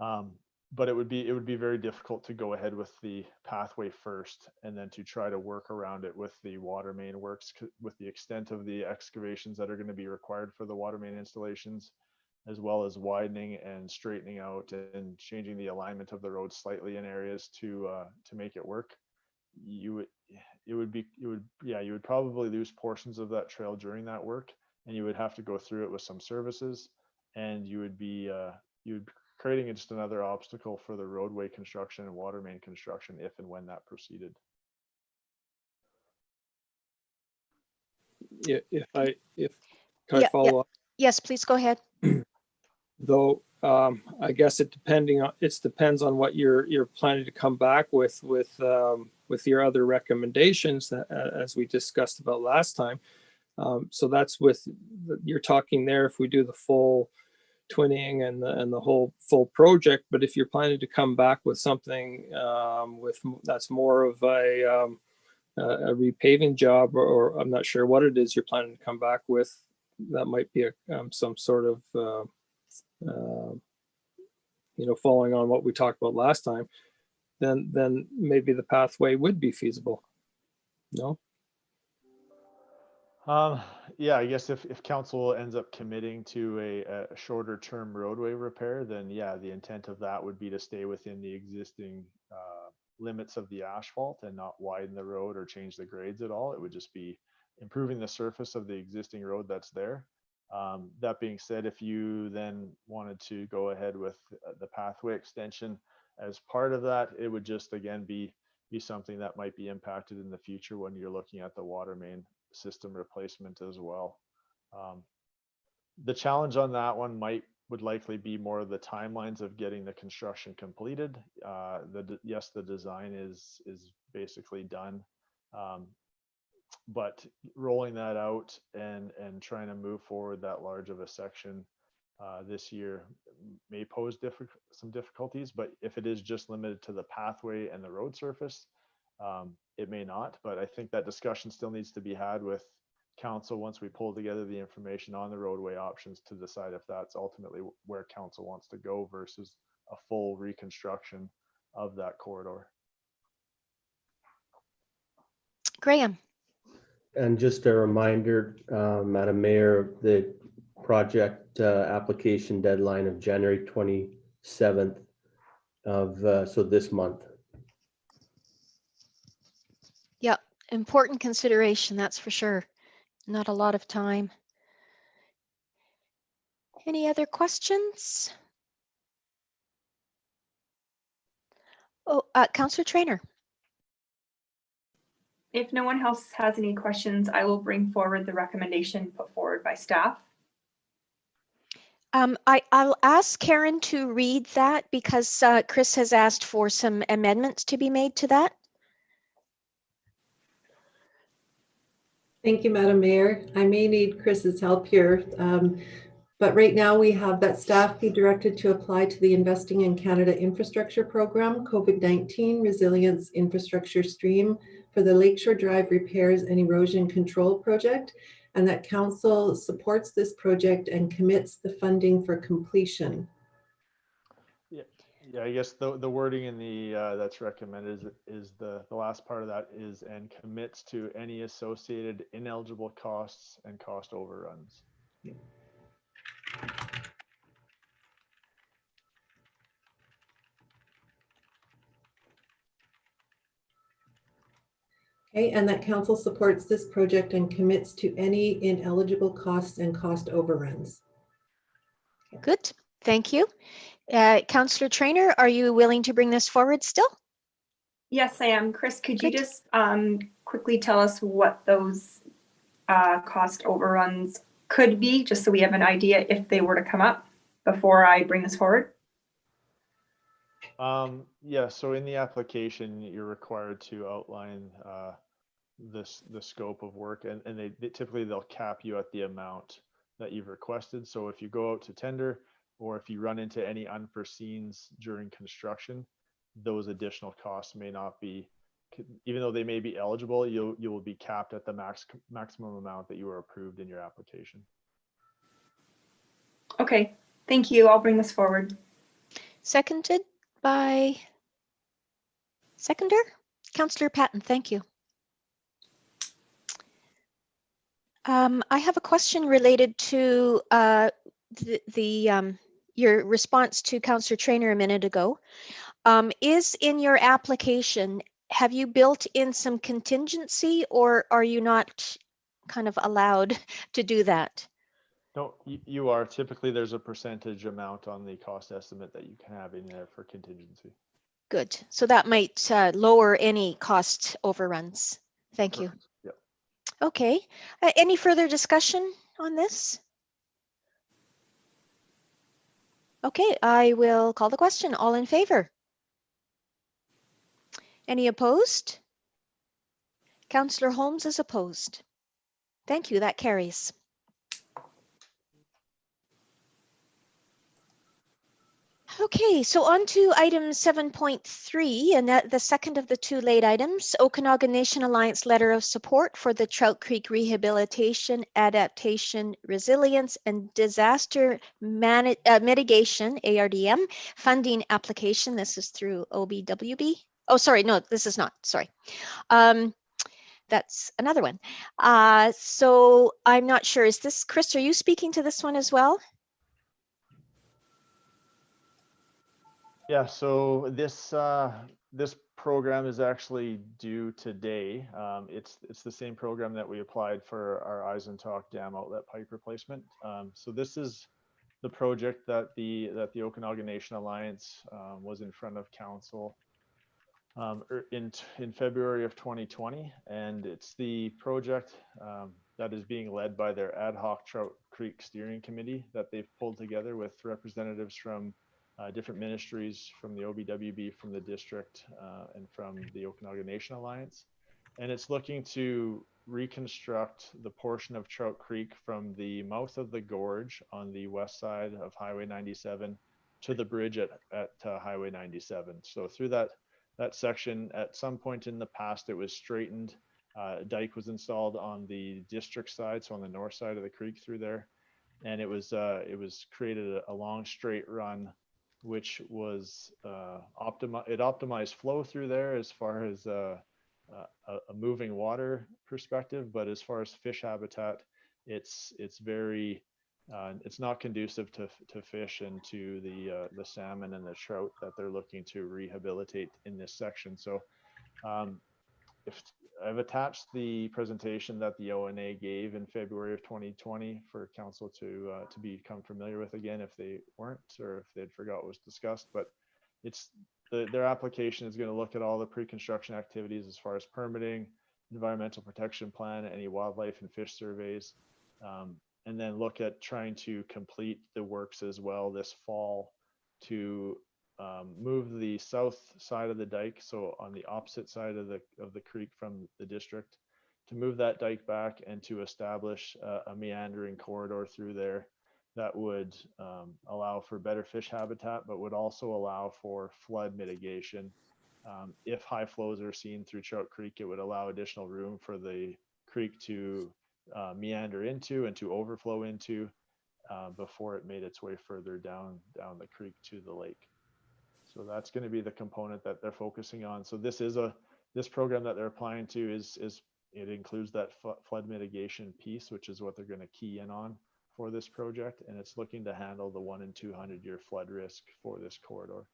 But it would be very difficult to go ahead with the pathway first and then to try to work around it with the water main works, with the extent of the excavations that are going to be required for the water main installations as well as widening and straightening out and changing the alignment of the road slightly in areas to make it work, you would probably lose portions of that trail during that work, and you would have to go through it with some services, and you would be creating just another obstacle for the roadway construction and water main construction if and when that proceeded. Yeah, can I follow up? Yes, please go ahead. Though I guess it depends on what you're planning to come back with your other recommendations that, as we discussed about last time. So that's you're talking there if we do the full twinning and the whole full project. But if you're planning to come back with something that's more of a repaving job, or I'm not sure what it is you're planning to come back with, that might be some sort of following on what we talked about last time, then maybe the pathway would be feasible. No? Yeah, I guess if council ends up committing to a shorter term roadway repair, then yeah, the intent of that would be to stay within the existing limits of the asphalt and not widen the road or change the grades at all. It would just be improving the surface of the existing road that's there. That being said, if you then wanted to go ahead with the pathway extension as part of that, it would just again be something that might be impacted in the future when you're looking at the water main system replacement as well. The challenge on that one would likely be more of the timelines of getting the construction completed. Yes, the design is basically done. But rolling that out and trying to move forward that large of a section this year may pose some difficulties, but if it is just limited to the pathway and the road surface, it may not. But I think that discussion still needs to be had with council once we pull together the information on the roadway options to decide if that's ultimately where council wants to go versus a full reconstruction of that corridor. Graham. And just a reminder, Madam Mayor, the project application deadline of January 27th so this month. Yeah, important consideration, that's for sure. Not a lot of time. Any other questions? Oh, Councillor Traynor. If no one else has any questions, I will bring forward the recommendation put forward by staff. I'll ask Karen to read that because Chris has asked for some amendments to be made to that. Thank you, Madam Mayor. I may need Chris's help here, but right now we have that staff be directed to apply to the Investing in Canada Infrastructure Program COVID-19 Resilience Infrastructure Stream for the Lakeshore Drive Repairs and Erosion Control Project, and that council supports this project and commits the funding for completion. Yeah, I guess the wording in the that's recommended is the last part of that is and commits to any associated ineligible costs and cost overruns. Yeah. Okay, and that council supports this project and commits to any ineligible costs and cost overruns. Good, thank you. Councillor Traynor, are you willing to bring this forward still? Yes, I am. Chris, could you just quickly tell us what those cost overruns could be, just so we have an idea if they were to come up before I bring this forward? Yeah, so in the application, you're required to outline the scope of work, and they typically they'll cap you at the amount that you've requested. So if you go out to tender, or if you run into any unforeseens during construction, those additional costs may not be, even though they may be eligible, you will be capped at the maximum amount that you were approved in your application. Okay, thank you. I'll bring this forward. Seconded by seconder, Councillor Patton, thank you. I have a question related to your response to Councillor Trainer a minute ago, is in your application, have you built in some contingency, or are you not kind of allowed to do that? No, you are. Typically, there's a percentage amount on the cost estimate that you can have in there for contingency. Good. So that might lower any cost overruns. Thank you. Yep. Okay. Any further discussion on this? Okay, I will call the question. All in favor? Any opposed? Councillor Holmes is opposed. Thank you. That carries. Okay, so on to item 7.3, and the second of the two late items, Okanagan Nation Alliance Letter of Support for the Trout Creek Rehabilitation, Adaptation, Resilience, and Disaster Mitigation, ARDM, funding application. This is through OBWB. Oh, sorry, no, this is not, sorry. That's another one. So I'm not sure, is this, Chris, are you speaking to this one as well? Yeah, so this program is actually due today. It's the same program that we applied for our Eisentalk Dam outlet pipe replacement. So this is the project that the Okanagan Nation Alliance was in front of council in February of 2020, and it's the project that is being led by their ad hoc Trout Creek Steering Committee that they've pulled together with representatives from different ministries, from the OBWB, from the district, and from the Okanagan Nation Alliance. And it's looking to reconstruct the portion of Trout Creek from the mouth of the gorge on the west side of Highway 97 to the bridge at Highway 97. So through that section, at some point in the past, it was straightened. A dike was installed on the district side, so on the north side of the creek through there. And it was created a long straight run, which was optimized flow through there as far as a moving water perspective, but as far as fish habitat, it's very it's not conducive to fish and to the salmon and the trout that they're looking to rehabilitate in this section. So if I've attached the presentation that the ONA gave in February of 2020 for council to become familiar with again if they weren't, or if they'd forgot what was discussed. But it's their application is going to look at all the pre-construction activities as far as permitting, environmental protection plan, any wildlife and fish surveys, and then look at trying to complete the works as well this fall to move the south side of the dike, so on the opposite side of the creek from the district, to move that dike back and to establish a meandering corridor through there that would allow for better fish habitat, but would also allow for flood mitigation. If high flows are seen through Trout Creek, it would allow additional room for the creek to meander into and to overflow into before it made its way further down the creek to the lake. So that's going to be the component that they're focusing on. So this program that they're applying to is it includes that flood mitigation piece, which is what they're going to key in on for this project, and it's looking to handle the 1 in 200 year flood risk for this corridor.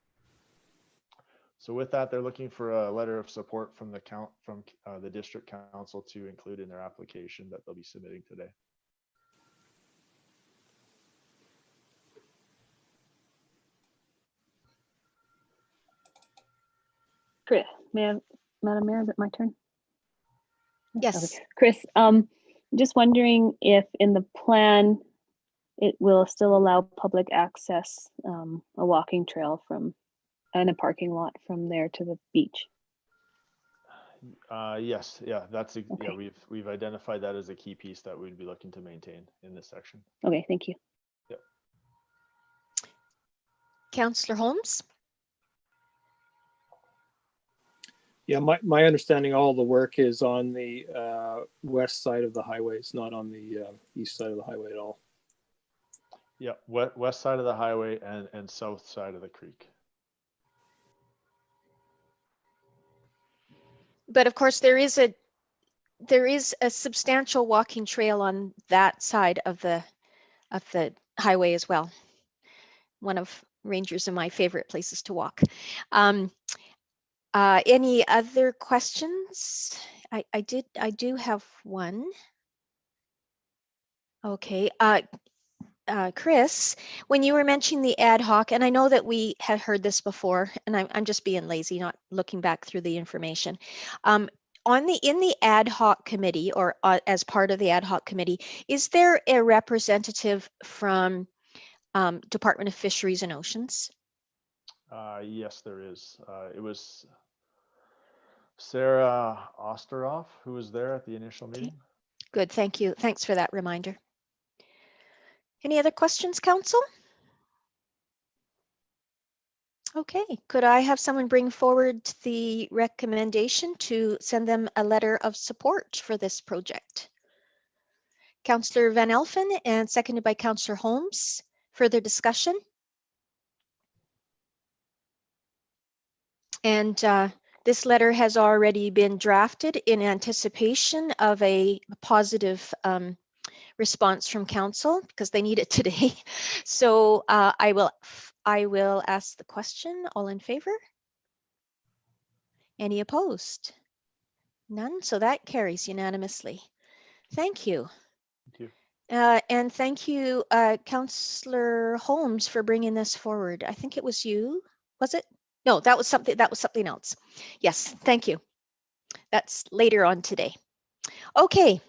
So with that, they're looking for a letter of support from the district council to include in their application that they'll be submitting today. Chris, Madam Mayor, is it my turn? Yes. Okay. Chris, just wondering if in the plan it will still allow public access, a walking trail from and a parking lot from there to the beach. Yes, yeah, okay. Yeah, we've identified that as a key piece that we'd be looking to maintain in this section. Okay, thank you. Yep. Councillor Holmes? Yeah, my understanding, all the work is on the west side of the highway. It's not on the east side of the highway at all. Yeah, west side of the highway and south side of the creek. But of course, there is a substantial walking trail on that side of the highway as well. One of Rangers and my favorite places to walk. Any other questions? I do have one. Okay. Chris, when you were mentioning the ad hoc, and I know that we had heard this before, and I'm just being lazy, not looking back through the information. In the ad hoc committee, or as part of the ad hoc committee, is there a representative from Department of Fisheries and Oceans? Yes, there is. It was Sarah Osteroff who was there at the initial meeting. Good, thank you. Thanks for that reminder. Any other questions, Council? Okay, could I have someone bring forward the recommendation to send them a letter of support for this project? Councillor Van Elfen and seconded by Councillor Holmes. Further discussion? And this letter has already been drafted in anticipation of a positive response from council because they need it today. So I will ask the question. All in favor? Any opposed? None. So that carries unanimously. Thank you. Thank you. And thank you, Councillor Holmes, for bringing this forward. I think it was you, was it? No, that was something else. Yes, thank you. That's later on today. Okay.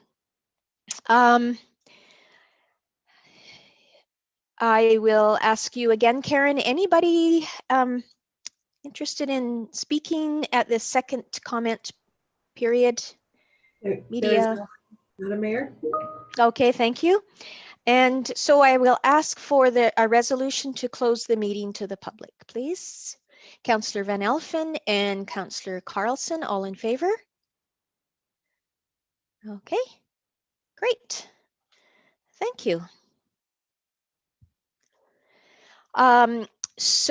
I will ask you again, Karen, anybody interested in speaking at this second comment period? Media? Madam Mayor? Okay, thank you. And so I will ask for a resolution to close the meeting to the public, please. Councillor Van Elfen and Councillor Carlson, all in favor? Okay, great. Thank you. So